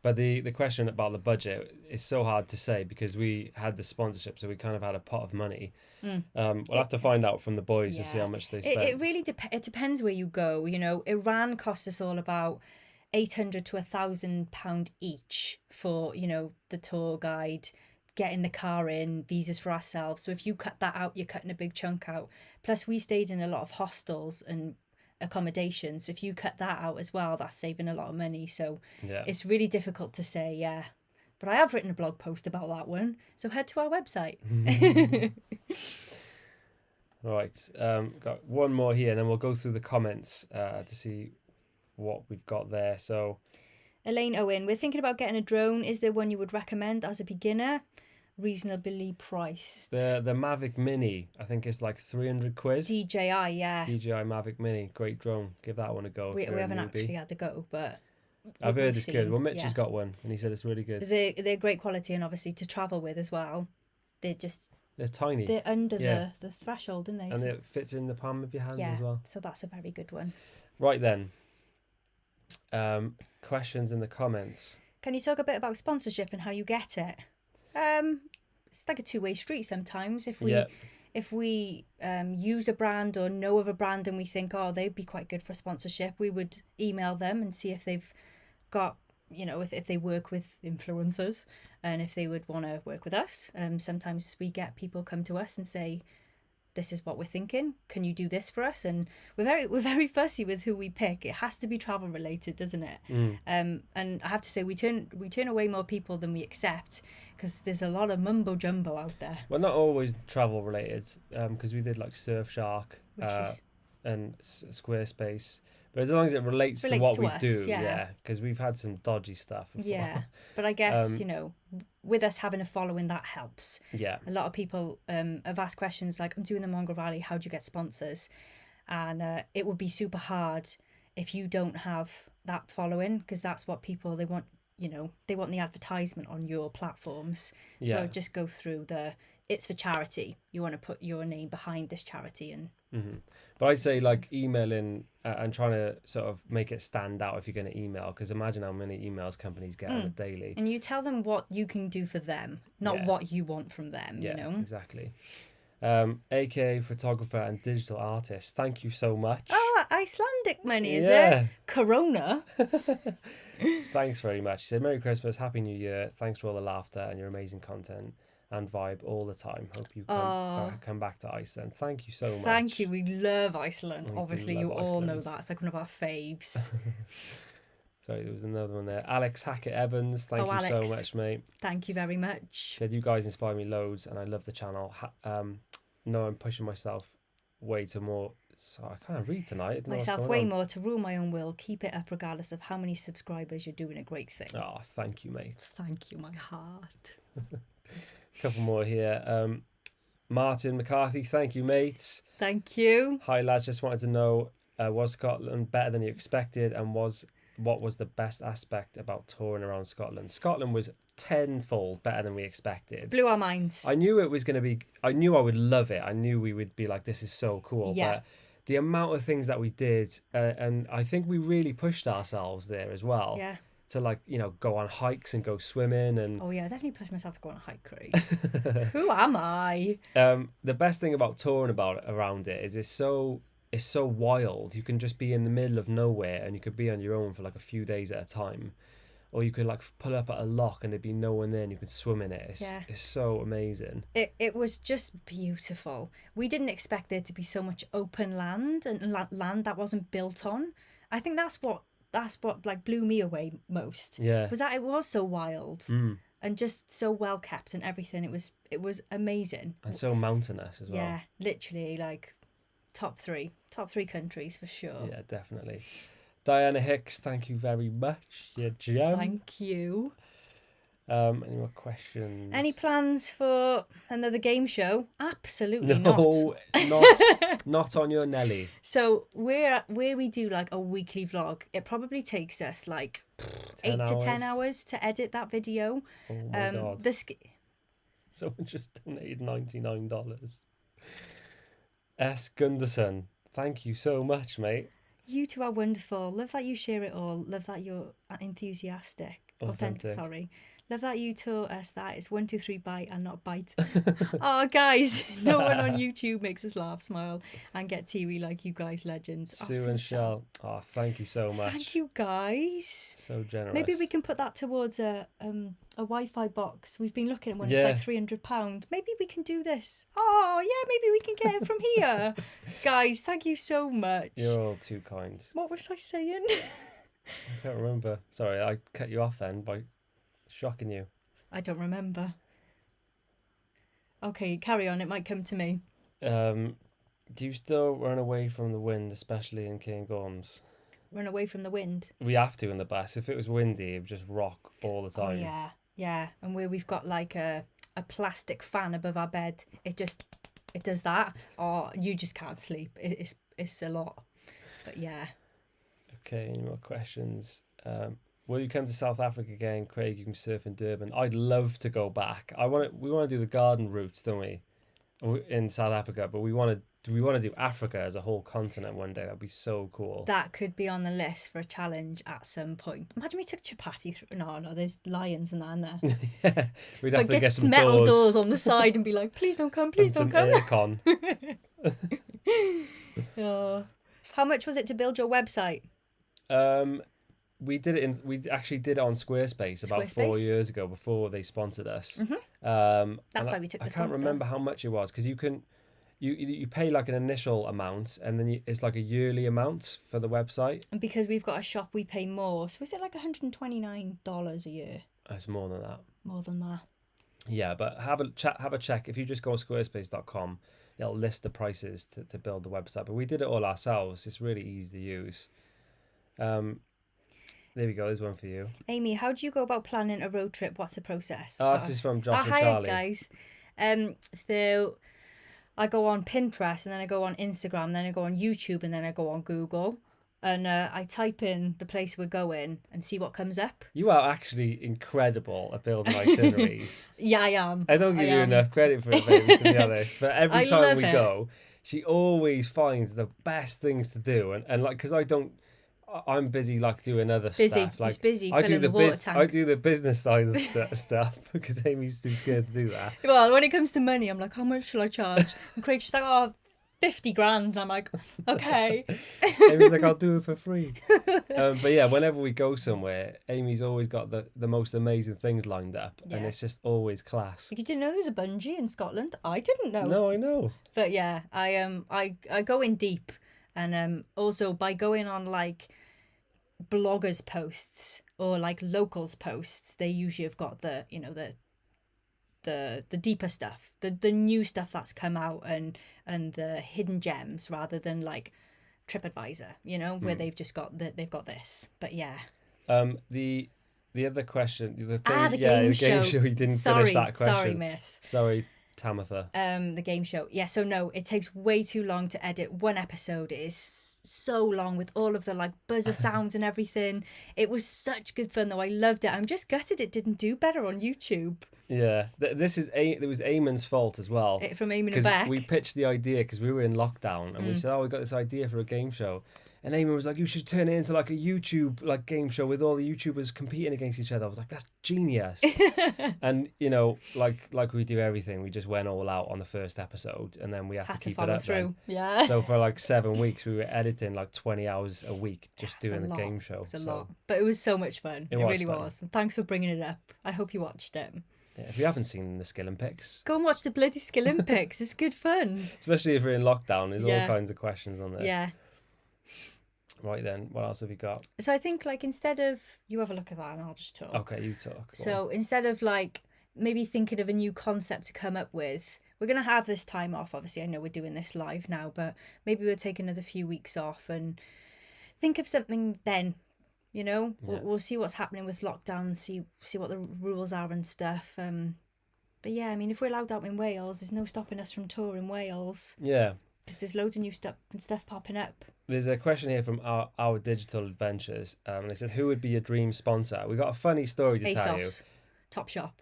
But the question about the budget is so hard to say because we had the sponsorship, so we kind of had a pot of money. We'll have to find out from the boys to see how much they spent. It really it depends where you go. Iran cost us all about £800 to £1,000 each for the tour guide, getting the car in, visas for ourselves. So if you cut that out, you're cutting a big chunk out. Plus we stayed in a lot of hostels and accommodations. If you cut that out as well, that's saving a lot of money. So it's really difficult to say. Yeah, but I have written a blog post about that one, so head to our website. All right, got one more here and then we'll go through the comments to see what we've got there. So Elaine Owen, we're thinking about getting a drone. Is there one you would recommend as a beginner? Reasonably priced. The Mavic Mini, I think it's like 300 quid. DJI, yeah. DJI Mavic Mini, great drone. Give that one a go. We haven't actually had to go, but I've heard it's good. Well, Mitch has got one and he said it's really good. They're great quality and obviously to travel with as well. They're tiny. They're under the threshold, aren't they? And it fits in the palm of your hand as well. So that's a very good one. Right then. Questions in the comments. Can you talk a bit about sponsorship and how you get it? It's like a two-way street sometimes. If we use a brand or know of a brand and we think, oh, they'd be quite good for sponsorship, we would email them and see if they've got, if they work with influencers and if they would want to work with us. Sometimes we get people come to us and say, this is what we're thinking. Can you do this for us? And we're very fussy with who we pick. It has to be travel related, doesn't it? And I have to say we turn away more people than we accept because there's a lot of mumbo jumbo out there. Well, not always travel related, because we did like Surfshark and Squarespace. But as long as it relates to what we do, because we've had some dodgy stuff before. Yeah, but I guess, with us having a following, that helps. Yeah. A lot of people have asked questions like, I'm doing the Mongol Rally, how do you get sponsors? And it would be super hard if you don't have that following, because that's what people, they want, they want the advertisement on your platforms. So just go through the it's for charity. You want to put your name behind this charity. And But I'd say like emailing and trying to sort of make it stand out if you're going to email, because imagine how many emails companies get on a daily. And you tell them what you can do for them, not what you want from them, you know? Exactly. AKA photographer and digital artist, thank you so much. Oh, Icelandic money, is it? Corona. Thanks very much. She said, Merry Christmas, Happy New Year. Thanks for all the laughter and your amazing content and vibe all the time. Hope you come back to Iceland. Thank you so much. Thank you. We love Iceland. We Obviously, love you all Iceland. know that. It's like one of our faves. Sorry, there was another one there. Alex Hackett Evans, thank you Alex. so much, mate. Thank you very much. Said, you guys inspire me loads and I love the channel. No, I'm pushing myself way to more. So I can't read tonight. Myself way more to rule my own will. Keep it up regardless of how many subscribers. You're doing a great thing. Oh, thank you, mate. Thank you, my heart. Couple more here. Martin McCarthy, thank you, mate. Thank you. Hi, lads. Just wanted to know, was Scotland better than you expected, and what was the best aspect about touring around Scotland? Scotland was tenfold better than we expected. Blew our minds. I knew it was going to be. I knew I would love it. I knew we would be like, this is so cool. Yeah. But the amount of things that we did, and I think we really pushed ourselves there as well. Yeah. To like, go on hikes and go swimming and. Oh yeah, I definitely pushed myself to go on a hike, Craig. Who am I? The best thing about touring around it is it's so wild. You can just be in the middle of nowhere and you could be on your own for like a few days at a time, or you could like pull up at a lock and there'd be no one there and you could swim in it. It's so amazing. It was just beautiful. We didn't expect there to be so much open land and land that wasn't built on. I think that's what like blew me away most. Yeah. Was that it was so wild and just so well kept and everything. It was amazing. And so mountainous as well. Yeah, literally like top three countries for sure. Yeah, definitely. Diana Hicks, thank you very much. Yeah, gem. Thank you. Any more questions? Any plans for another game show? Absolutely No, not on your Nelly. So where we do like a weekly vlog, it probably takes us like 8 to 10 hours to edit that video. Oh my God. Someone just donated $99. S. Gunderson, thank you so much, mate. You two are wonderful. Love that you share it all. Love that you're enthusiastic. Authentic, sorry. Love that you taught us that it's 1, 2, 3 bite and not bite. Oh, guys, no one on YouTube makes us laugh, smile, and get teary like you guys, legends. Sue and Shell. Oh, thank you so much. Thank you, guys. So generous. Maybe we can put that towards a Wi-Fi box. We've been looking at one. It's like £300. Maybe we can do this. Oh, yeah, maybe we can get it from here. Guys, thank you so much. You're all too kind. What was I saying? I can't remember. Sorry, I cut you off then by shocking you. I don't remember. Okay, carry on. It might come to me. Do you still run away from the wind, especially in Cairngorms? Run away from the wind? We have to in the bus. If it was windy, it would just rock all the time. Oh, yeah. And where we've got like a plastic fan above our bed, it does that. Or you just can't sleep. It's a lot. But yeah. Okay, any more questions? Will you come to South Africa again, Craig? You can surf in Durban. I'd love to go back. We want to do the garden routes, don't we? In South Africa, but we want to do Africa as a whole continent one day. That'd be so cool. That could be on the list for a challenge at some point. Imagine we took chapati through. No, there's lions and that in there. Yeah, we'd have to get some metal doors on the side and be like, please don't come, please don't come. Aircon. How much was it to build your website? We actually did it on Squarespace about 4 years ago before they sponsored us. Mm-hmm. That's why we took the sponsor. I can't remember how much it was because you pay like an initial amount and then it's like a yearly amount for the website. And because we've got a shop, we pay more. So is it like $129 a year? It's more than that. More than that. Yeah, but have a check. If you just go on squarespace.com, it'll list the prices to build the website. But we did it all ourselves. It's really easy to use. There we go. There's one for you. Amy, how do you go about planning a road trip? What's the process? This is from Josh and Charlie. Hi, guys. So I go on Pinterest and then I go on Instagram, then I go on YouTube and then I go on Google. and I type in the place we're going and see what comes up. You are actually incredible at building itineraries. Yeah, I am. I don't give you enough credit for it, baby, to be honest. But every time we go, she always finds the best things to do, and like, because I'm busy like doing other stuff. Like, He's busy I do filling the water tank. I do the business side of stuff because Amy's too scared to do that. Well, when it comes to money, I'm like, how much shall I charge? And Craig's just like, oh, 50 grand. And I'm like, okay. Amy's like, I'll do it for free. But yeah, whenever we go somewhere, Amy's always got the most amazing things lined up, and it's just always class. You didn't know there was a bungee in Scotland? I didn't know. No, I know. But yeah, I go in deep, and also by going on like bloggers posts or like locals posts, they usually have got the deeper stuff, the new stuff that's come out, and the hidden gems, rather than like TripAdvisor, where they've just got they've got this. But yeah. The other question, the game show. You didn't finish that question. Sorry, miss. Sorry, Tamitha. The game show. Yeah, so no, it takes way too long to edit one episode. It is so long with all of the like buzzer sounds and everything. It was such good fun though. I loved it. I'm just gutted it didn't do better on YouTube. Yeah, it was Eamon's fault as well. From Eamon and Beck. We pitched the idea because we were in lockdown, and we said, "Oh, we got this idea for a game show," and Eamon was like, "You should turn it into like a YouTube like game show with all the YouTubers competing against each other." I was like, "That's genius!" And like we do everything, we just went all out on the first episode, and then we had to keep it up through. Then. Yeah. So for like 7 weeks, we were editing like 20 hours a week just doing the game show. It's a lot, but it was so much fun. It really was. And thanks for bringing it up. I hope you watched it. Yeah, if you haven't seen the Skillinpics, go and watch the bloody Skillinpics. It's good fun. Especially if we're in lockdown, there's all kinds of questions on there. Yeah. Right then, what else have you got? So I think like instead of you have a look at that and I'll just talk. Okay, you talk. So instead of like maybe thinking of a new concept to come up with, we're going to have this time off. Obviously, I know we're doing this live now, but maybe we'll take another few weeks off and think of something then. We'll see what's happening with lockdown, see what the rules are and stuff. But yeah, I mean, if we're allowed out in Wales, there's no stopping us from touring Wales. Yeah. Because there's loads of new stuff popping up. There's a question here from our digital adventures. They said, who would be your dream sponsor? We got a funny story to tell you. Topshop.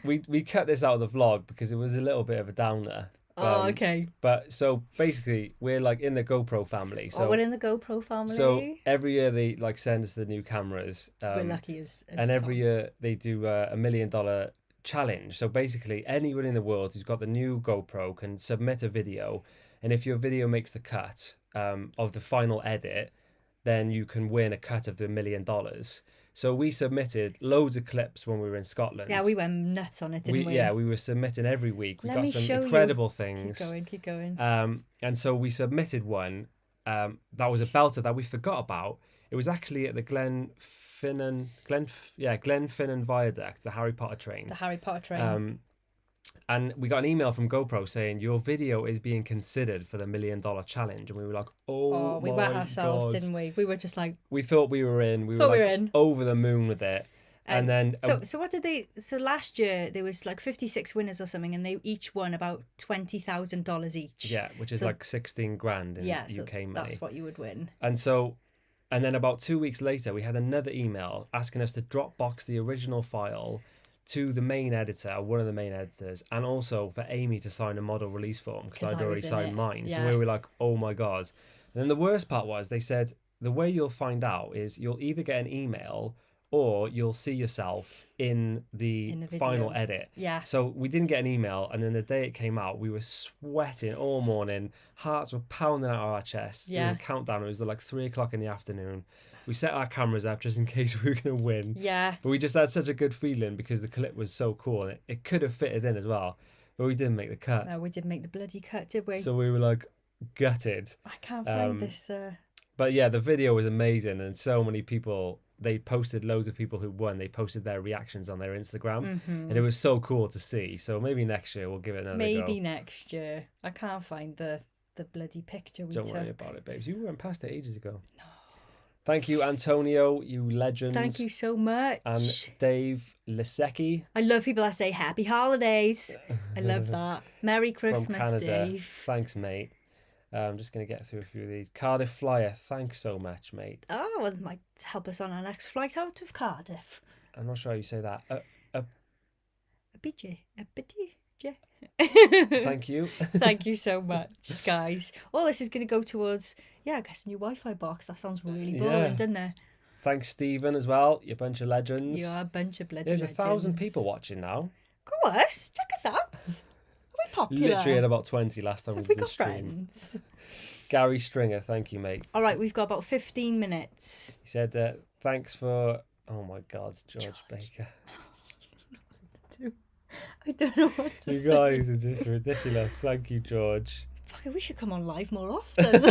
We cut this out of the vlog because it was a little bit of a downer. Okay. But so basically, we're like in the GoPro family. So we're in the GoPro family. So every year they like send us the new cameras. We're lucky as and every year they do $1 million challenge. So basically, anyone in the world who's got the new GoPro can submit a video, and if your video makes the cut of the final edit, then you can win a cut of the $1 million. So we submitted loads of clips when we were in Scotland. Yeah, we went nuts on it, didn't we? Yeah, we were submitting every week. We got some incredible things. Keep going. And so we submitted one that was a belter that we forgot about. It was actually at the Glenfinnan Viaduct, the Harry Potter train. The Harry Potter train. And we got an email from GoPro saying your video is being considered for the $1 million challenge, and we were like, "Oh, we wet ourselves, God. Didn't we? We were just like, we thought we were in. We were in over the moon with it." And then so what did they? So last year there was like 56 winners or something, and they each won about $20,000 each. Yeah, which is like 16 grand in UK money. That's what you would win. And then about 2 weeks later, we had another email asking us to Dropbox the original file to the main editor, or one of the main editors, and also for Amy to sign a model release form because I'd already signed mine. Yeah. So we were like, oh my God. And then the worst part was they said the way you'll find out is you'll either get an email or you'll see yourself in the final edit. Yeah. So we didn't get an email, and then the day it came out, we were sweating all morning. Hearts were pounding out of our chests. Yeah. There was a countdown. It was like 3:00 in the afternoon. We set our cameras up just in case we were going to win. Yeah. But we just had such a good feeling because the clip was so cool, and it could have fitted in as well. But we didn't make the cut. No, we didn't make the bloody cut, did we? So we were like gutted. I can't find this. But yeah, the video was amazing, and so many people. They posted loads of people who won. They posted their reactions on their Instagram, and it was so cool to see. So maybe next year we'll give it another go. Maybe next year. I can't find the bloody picture we took. Don't worry about it, babes. You went past it ages ago. No. Thank you, Antonio, you legend. Thank you so much. And Dave Lisecki. I love people that say happy holidays. I love that. Merry Christmas, Dave. Thanks, mate. I'm just going to get through a few of these. Cardiff Flyer, thanks so much, mate. Oh, well, it might help us on our next flight out of Cardiff. I'm not sure how you say that. A BJ. Thank you. Thank you so much, guys. All this is going to go towards, I guess, a new Wi-Fi box. That sounds really boring, doesn't it? Thanks, Stephen, as well. You're a bunch of legends. You are a bunch of bloody There's legends. 1,000 people watching now. Go us. Check us out. Are we popular? Literally had about 20 last time Have we we did got the stream. friends? Gary Stringer, thank you, mate. All right, we've got about 15 minutes. He said, thanks for... Oh, my God, George Baker. I don't know what to say. You guys are just ridiculous. Thank you, George. Fuck, we should come on live more often.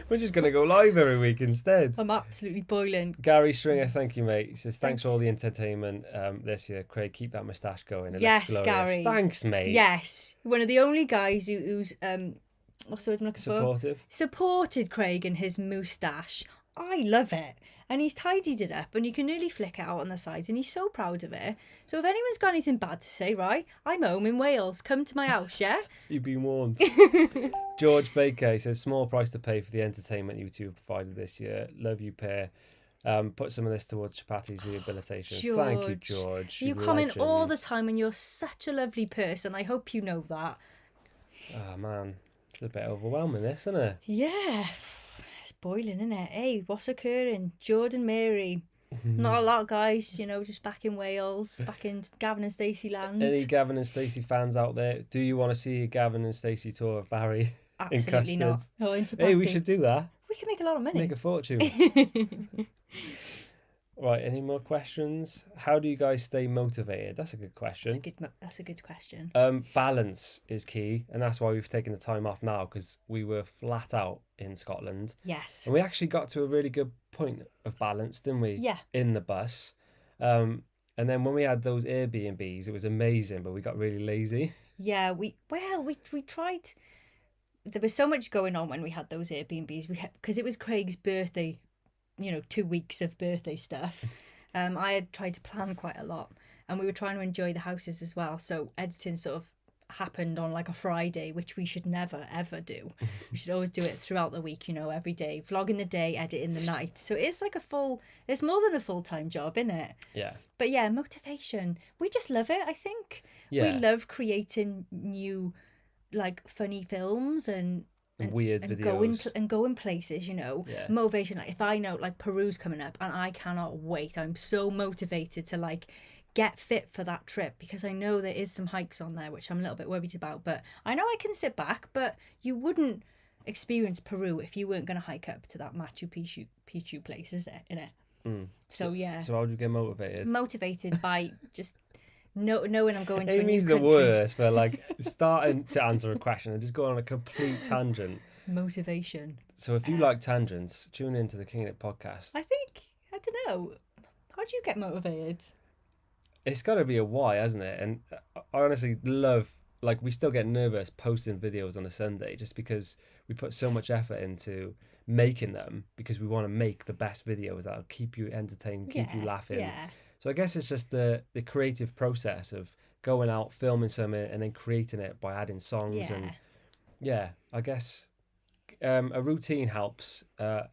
We're just going to go live every week instead. I'm absolutely boiling. Gary Stringer, thank you, mate. He says, thanks for all the entertainment this year. Craig, keep that moustache going. Yes, Gary. Thanks, mate. Yes. One of the only guys who's what's the word I'm looking for? Supportive. Supported Craig and his moustache. I love it. And he's tidied it up and you can nearly flick it out on the sides and he's so proud of it. So if anyone's got anything bad to say, right, I'm home in Wales. Come to my house, yeah? You've been warned. George Baker, he says, small price to pay for the entertainment you two have provided this year. Love you, pair. Put some of this towards Chapati's rehabilitation. George, thank you, George. You comment all the time and you're such a lovely person. I hope you know that. Oh, man. It's a bit overwhelming, this, isn't it? Yeah. It's boiling, isn't it? Hey, what's occurring? Jordan Mary. Not a lot, guys, just back in Wales, back in Gavin and Stacey land. Any Gavin and Stacey fans out there, do you want to see a Gavin and Stacey tour of Barry? Absolutely in not. Hey, we should do that. We can make a lot of money. Make a fortune. Right, any more questions? How do you guys stay motivated? That's a good question. That's a good question. Balance is key, and that's why we've taken the time off now, because we were flat out in Scotland. Yes. And we actually got to a really good point of balance, didn't we? Yeah. In the bus. And then when we had those Airbnbs, it was amazing, but we got really lazy. Yeah, we tried. There was so much going on when we had those Airbnbs. Because it was Craig's birthday, 2 weeks of birthday stuff. I had tried to plan quite a lot, and we were trying to enjoy the houses as well. So editing sort of happened on like a Friday, which we should never ever do. We should always do it throughout the week, every day, vlogging the day, editing the night. So it's like it's more than a full-time job, isn't it? Yeah. But yeah, motivation. We just love it, I think. Yeah. We love creating new, like, funny films and weird videos. Going places, Yeah. Motivation. Like, if I know, like, Peru's coming up and I cannot wait. I'm so motivated to, like, get fit for that trip, because I know there is some hikes on there which I'm a little bit worried about, but I know I can sit back. But you wouldn't experience Peru if you weren't going to hike up to that Machu Picchu place, is it? So yeah. So how do you get motivated? Motivated by just knowing I'm going to a new Amy's country. the worst for like starting to answer a question and just go on a complete tangent. Motivation. So if you like tangents, tune into the King It podcast. I don't know. How do you get motivated? It's got to be a why, hasn't it? And I honestly love, like, we still get nervous posting videos on a Sunday just because we put so much effort into making them, because we want to make the best videos that'll keep you entertained, keep you laughing. Yeah. So I guess it's just the creative process of going out, filming something, and then creating it by adding songs. And I guess a routine helps.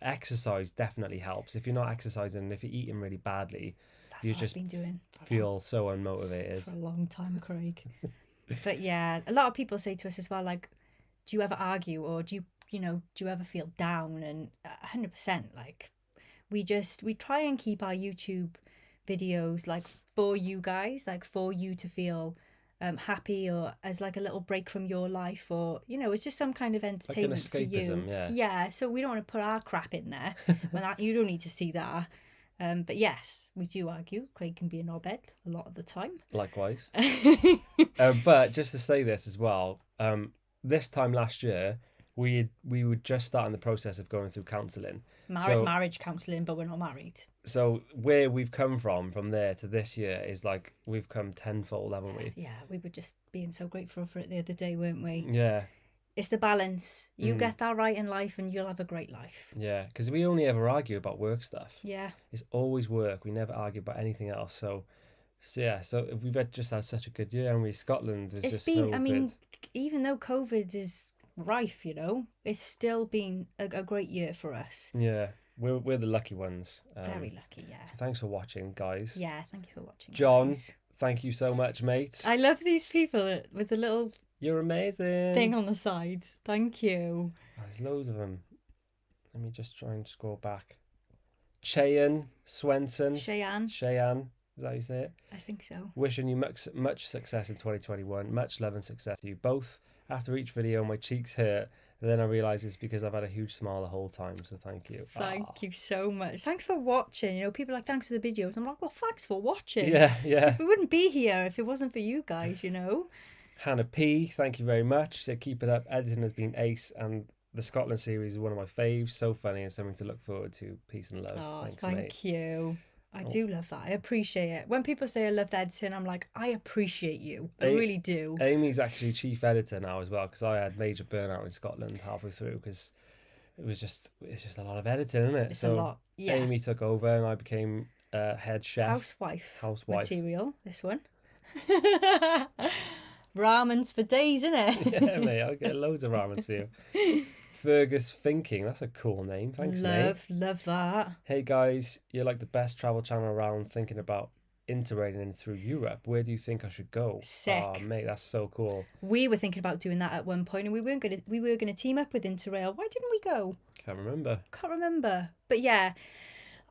Exercise definitely helps. If you're not exercising and if you're eating really badly, That's what I've been doing. Feel so unmotivated. For a long time, Craig. But yeah, a lot of people say to us as well, like, do you ever argue, or do you ever feel down? And 100%, like, we try and keep our YouTube videos like for you guys, like for you to feel happy, or as like a little break from your life, or it's just some kind of entertainment like an escapism, for you. Yeah, so we don't want to put our crap in there. You don't need to see that. But yes, we do argue. Craig can be a knobhead a lot of the time. Likewise. But just to say this as well, this time last year, we were just starting the process of going through counselling. Marriage counselling, but we're not married. So where we've come from there to this year is like we've come tenfold, haven't we? Yeah, we were just being so grateful for it the other day, weren't we? Yeah. It's the balance. You get that right in life and you'll have a great life. Yeah, because we only ever argue about work stuff. Yeah. It's always work. We never argue about anything else. So we've just had such a good year, and Scotland was just so good. I mean, even though COVID is rife, you know. It's still been a great year for us. Yeah, we're the lucky ones. Very lucky, yeah. So thanks for watching, guys. Yeah, thank you for watching, John, guys. thank you so much, mate. I love these people with the little You're amazing. thing on the side. Thank you. Oh, there's loads of them. Let me just try and scroll back. Cheyenne Swenson. Cheyenne. Is that how you say it? I think so. Wishing you much success in 2021. Much love and success to you both. After each video, my cheeks hurt. And then I realise it's because I've had a huge smile the whole time. So thank you. Thank you so much. Thanks for watching. You know, people are like, thanks for the videos. I'm like, well, thanks for watching. Yeah. Because we wouldn't be here if it wasn't for you guys, you know. Hannah P, thank you very much. She said, keep it up. Editing has been ace. And the Scotland series is one of my faves. So funny and something to look forward to. Peace and love. Oh, Thanks, thank mate. you. I do love that. I appreciate it. When people say I love the editing, I'm like, I appreciate you. I really do. Amy's actually chief editor now as well, because I had major burnout in Scotland halfway through because it's just a lot of editing, isn't it? It's a lot. Yeah. Amy took over and I became head chef. Housewife material, this one. Ramens for days, isn't it? Yeah, mate, I'll get loads of ramens for you. Fergus Thinking, that's a cool name. Thanks, mate. Love that. Hey guys, you're like the best travel channel around. Thinking about interrailing through Europe. Where do you think I should go? Sick. Oh, mate, that's so cool. We were thinking about doing that at one point, and we were gonna team up with Interrail. Why didn't we go? Can't remember. But yeah,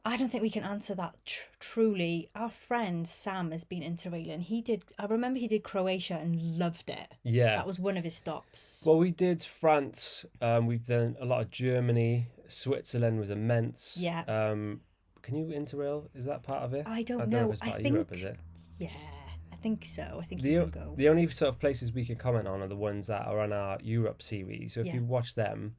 I don't think we can answer that truly. Our friend Sam has been interrailing. I remember he did Croatia and loved it. Yeah. That was one of his stops. Well, we did France. We've done a lot of Germany. Switzerland was immense. Yeah. Can you interrail? Is that part of it? I don't know. If it's part of Europe, is it? Yeah, I think so. I think you can go. The only sort of places we can comment on are the ones that are on our Europe series. So if you watch them,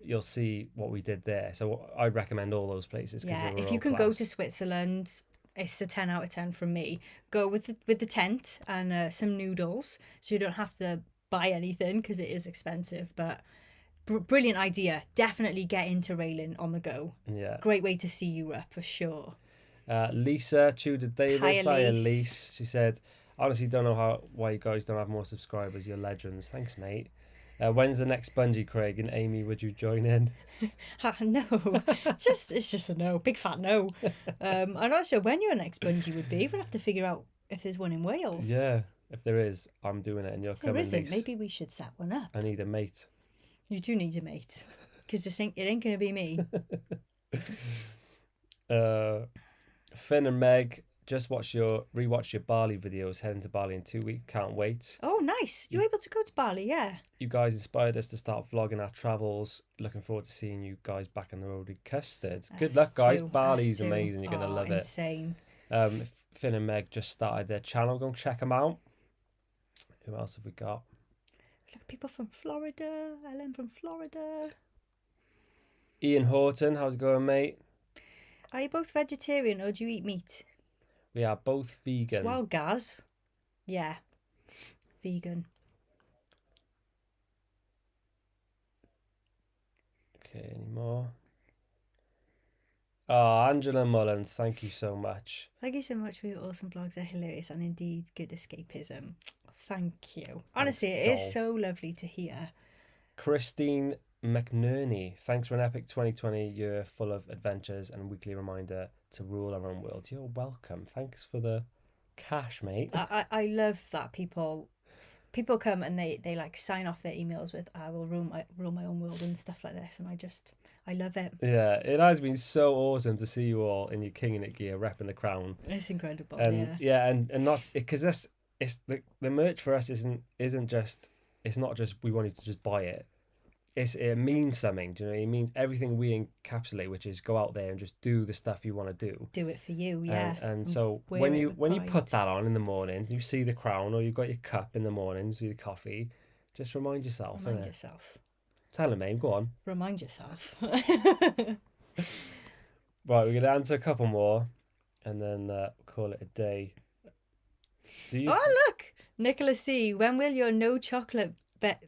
you'll see what we did there. So I'd recommend all those places. Yeah, if you can go to Switzerland, it's a 10 out of 10 from me. Go with the tent and some noodles, so you don't have to buy anything because it is expensive. But brilliant idea. Definitely get into railing on the go. Yeah, great way to see Europe for sure. Lisa Tudor Davis. Hi, Elise. She said, honestly, don't know why you guys don't have more subscribers. You're legends. Thanks, mate. When's the next bungee, Craig? And Amy, would you join in? No, it's just a no, big fat no. I'm not sure when your next bungee would be. We'll have to figure out if there's one in Wales. Yeah, if there is, I'm doing it, and you're coming. If there isn't, maybe we should set one up. I need a mate. You do need a mate, because it ain't gonna be me. Finn and Meg, just rewatch your Bali videos. Heading to Bali in 2 weeks. Can't wait. Oh, nice. You're able to go to Bali, yeah. You guys inspired us to start vlogging our travels. Looking forward to seeing you guys back on the road with custard. Good luck, guys. Bali's amazing. You're gonna love it. Insane. Finn and Meg just started their channel. Go and check them out. Who else have we got? Like people from Florida. Ellen from Florida. Ian Horton, how's it going, mate? Are you both vegetarian or do you eat meat? We are both vegan. Well, Gaz. Yeah. Vegan. Okay, any more? Oh, Angela Mullen, thank you so much. Thank you so much for your awesome vlogs. They're hilarious and indeed good escapism. Thank you. Honestly, it is so lovely to hear. Christine McNerney, thanks for an epic 2020 year full of adventures and weekly reminder to rule our own world. You're welcome. Thanks for the cash, mate. I love that people come and they like sign off their emails with I will rule my own world and stuff like this, and I love it. Yeah, it has been so awesome to see you all in your King in It gear repping the crown. It's incredible. And and not because it's the merch for us isn't just, it's not just we want you to just buy it. It means something. Do you know? It means everything we encapsulate, which is go out there and just do the stuff you want to do. Do it for you, yeah. And so when you put that on in the mornings, you see the crown, or you've got your cup in the mornings with your coffee, just remind yourself. Remind yourself. Tell him, mate. Go on. Remind yourself. Right, we're gonna answer a couple more, and then call it a day. Oh look, Nicholas C. When will your no chocolate bet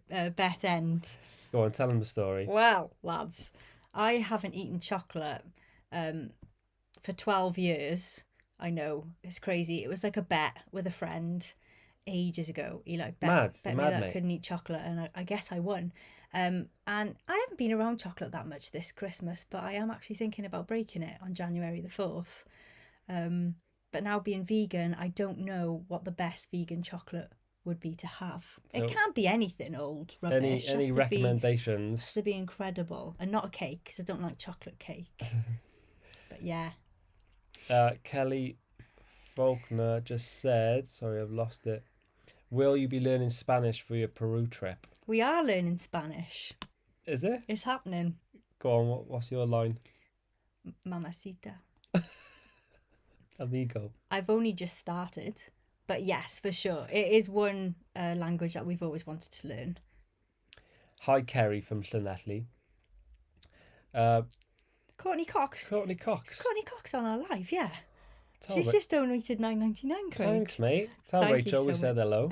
end? Go on, tell them the story. Well, lads, I haven't eaten chocolate for 12 years. I know, it's crazy. It was like a bet with a friend. ages ago. He like Mad, bet me mad, that I mate. couldn't eat chocolate, and I guess I won. And I haven't been around chocolate that much this Christmas, but I am actually thinking about breaking it on January the 4th. But now being vegan, I don't know what the best vegan chocolate would be to have. So It can't be anything old rubbish. any recommendations? Has to be incredible, and not a cake because I don't like chocolate cake. But yeah. Kelly Faulkner just said, sorry, I've lost it. Will you be learning Spanish for your Peru trip? We are learning Spanish. Is it? It's happening. Go on, what's your line? Mamacita. Amigo. I've only just started, but yes, for sure. It is one language that we've always wanted to learn. Hi, Kerry from Llanelli. Courtney Cox. Courtney Cox. It's Courtney Cox on our live, yeah. Tell She's Ra- just donated $9.99, Craig. Thanks, mate. Tell Thank you Rachel we so said much. hello.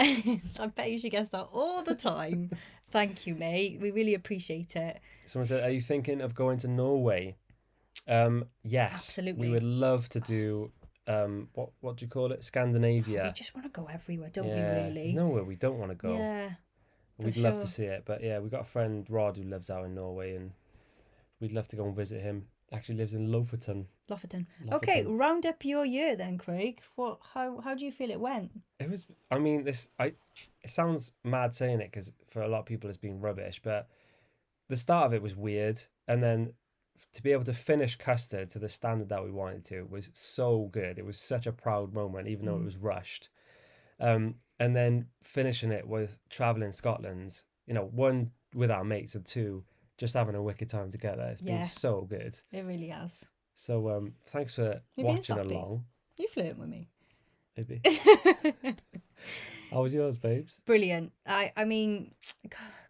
I bet you she gets that all the time. Thank you, mate. We really appreciate it. Someone said, are you thinking of going to Norway? Yes. Absolutely. We would love to do, what do you call it? Scandinavia. We just want to go everywhere, don't we, There's really? nowhere we don't want to go. Yeah. We'd love to see it. But yeah, we got a friend, Rod, who lives out in Norway, and we'd love to go and visit him. Actually lives in Lofoten. Lofoten. Okay, round up your year then, Craig. How do you feel it went? It was, I mean, it sounds mad saying it because for a lot of people it's been rubbish, but the start of it was weird, and then to be able to finish custard to the standard that we wanted to was so good. It was such a proud moment, even though it was rushed. And then finishing it with traveling Scotland, one with our mates, and two, just having a wicked time together. It's been so good. It really has. So thanks for watching along. You flirt with me. Maybe. How was yours, babes? Brilliant. I mean,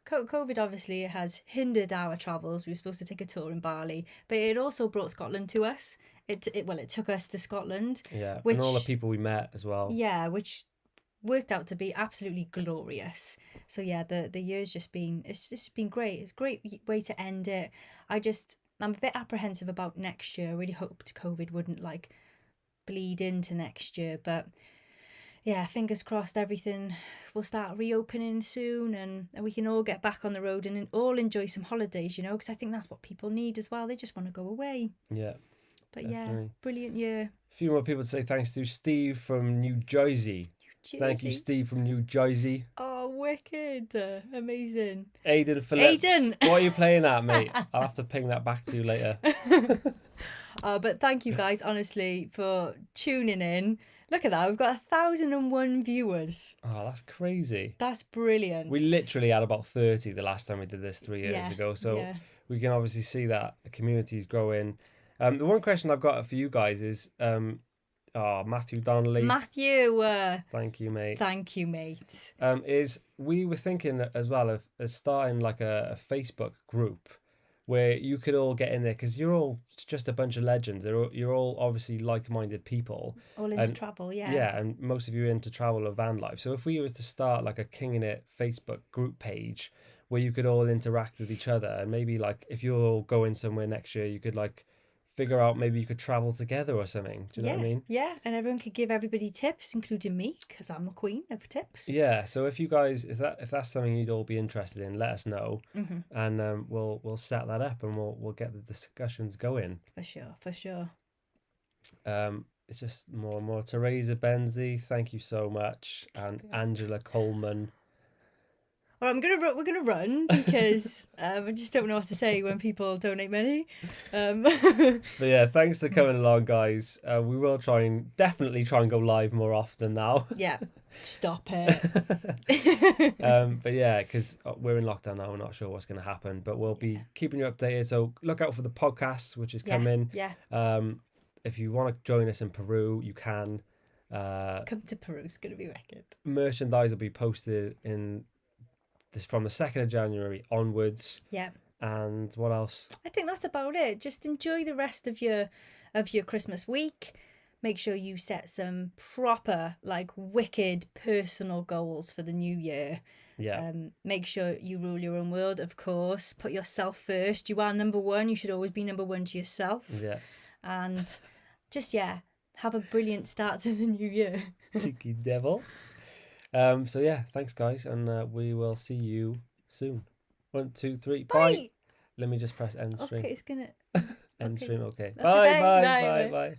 COVID obviously has hindered our travels. We were supposed to take a tour in Bali, but it also brought Scotland to us. It took us to Scotland. Yeah, and all the people we met as well. Yeah, which worked out to be absolutely glorious. So yeah, the year's just been great. It's a great way to end it. I'm a bit apprehensive about next year. I really hoped COVID wouldn't like bleed into next year, but yeah, fingers crossed everything will start reopening soon, and we can all get back on the road and all enjoy some holidays, because I think that's what people need as well. They just want to go away. Yeah. But definitely. yeah, brilliant year. A few more people to say thanks to. Steve from New Jersey. Thank you, Steve from New Jersey. Oh, wicked. Amazing. Aidan Phillips. Aidan! What are you playing at, mate? I'll have to ping that back to you later. But thank you guys, honestly, for tuning in. Look at that. We've got 1,001 viewers. Oh, that's crazy. That's brilliant. We literally had about 30 the last time we did this 3 years ago. So we can obviously see that the community is growing. The one question I've got for you guys is... Matthew Donnelly. Matthew. Thank you, mate. Thank you, mate. Is we were thinking as well of starting like a Facebook group where you could all get in there, because you're all just a bunch of legends. You're all obviously like-minded people. All into travel, yeah. Yeah, and most of you are into travel or van life. So if we was to start like a King in It Facebook group page where you could all interact with each other, and maybe like if you're all going somewhere next year, you could like figure out maybe you could travel together or something. Do you know what I mean? Yeah, and everyone could give everybody tips, including me, because I'm a queen of tips. Yeah, so if you guys, if that's something you'd all be interested in, let us know, and we'll set that up, and we'll get the discussions going. For sure. It's just more and more. Teresa Benzi, thank you so much, and Angela Coleman. Well, we're gonna run because I just don't know what to say when people donate money. But yeah, thanks for coming along, guys. We will definitely try and go live more often now. Yeah, stop it. But yeah, because we're in lockdown now, we're not sure what's going to happen, but we'll be keeping you updated. So look out for the podcast, which is coming. Yeah. If you want to join us in Peru, you can. Come to Peru. It's gonna be wicked. Merchandise will be posted from the 2nd of January onwards. Yeah. And what else? I think that's about it. Just enjoy the rest of your Christmas week. Make sure you set some proper, like, wicked personal goals for the new year. Yeah. Make sure you rule your own world, of course. Put yourself first. You are number one. You should always be number one to yourself. Yeah. And just, have a brilliant start to the new year. Cheeky devil. So yeah, thanks guys, and we will see you soon. 1, 2, 3, Bye. bye. Let me just press end stream. Okay, it's gonna End okay. stream. Okay. Okay, Bye. bye, Bye. bye, Bye. bye. Bye.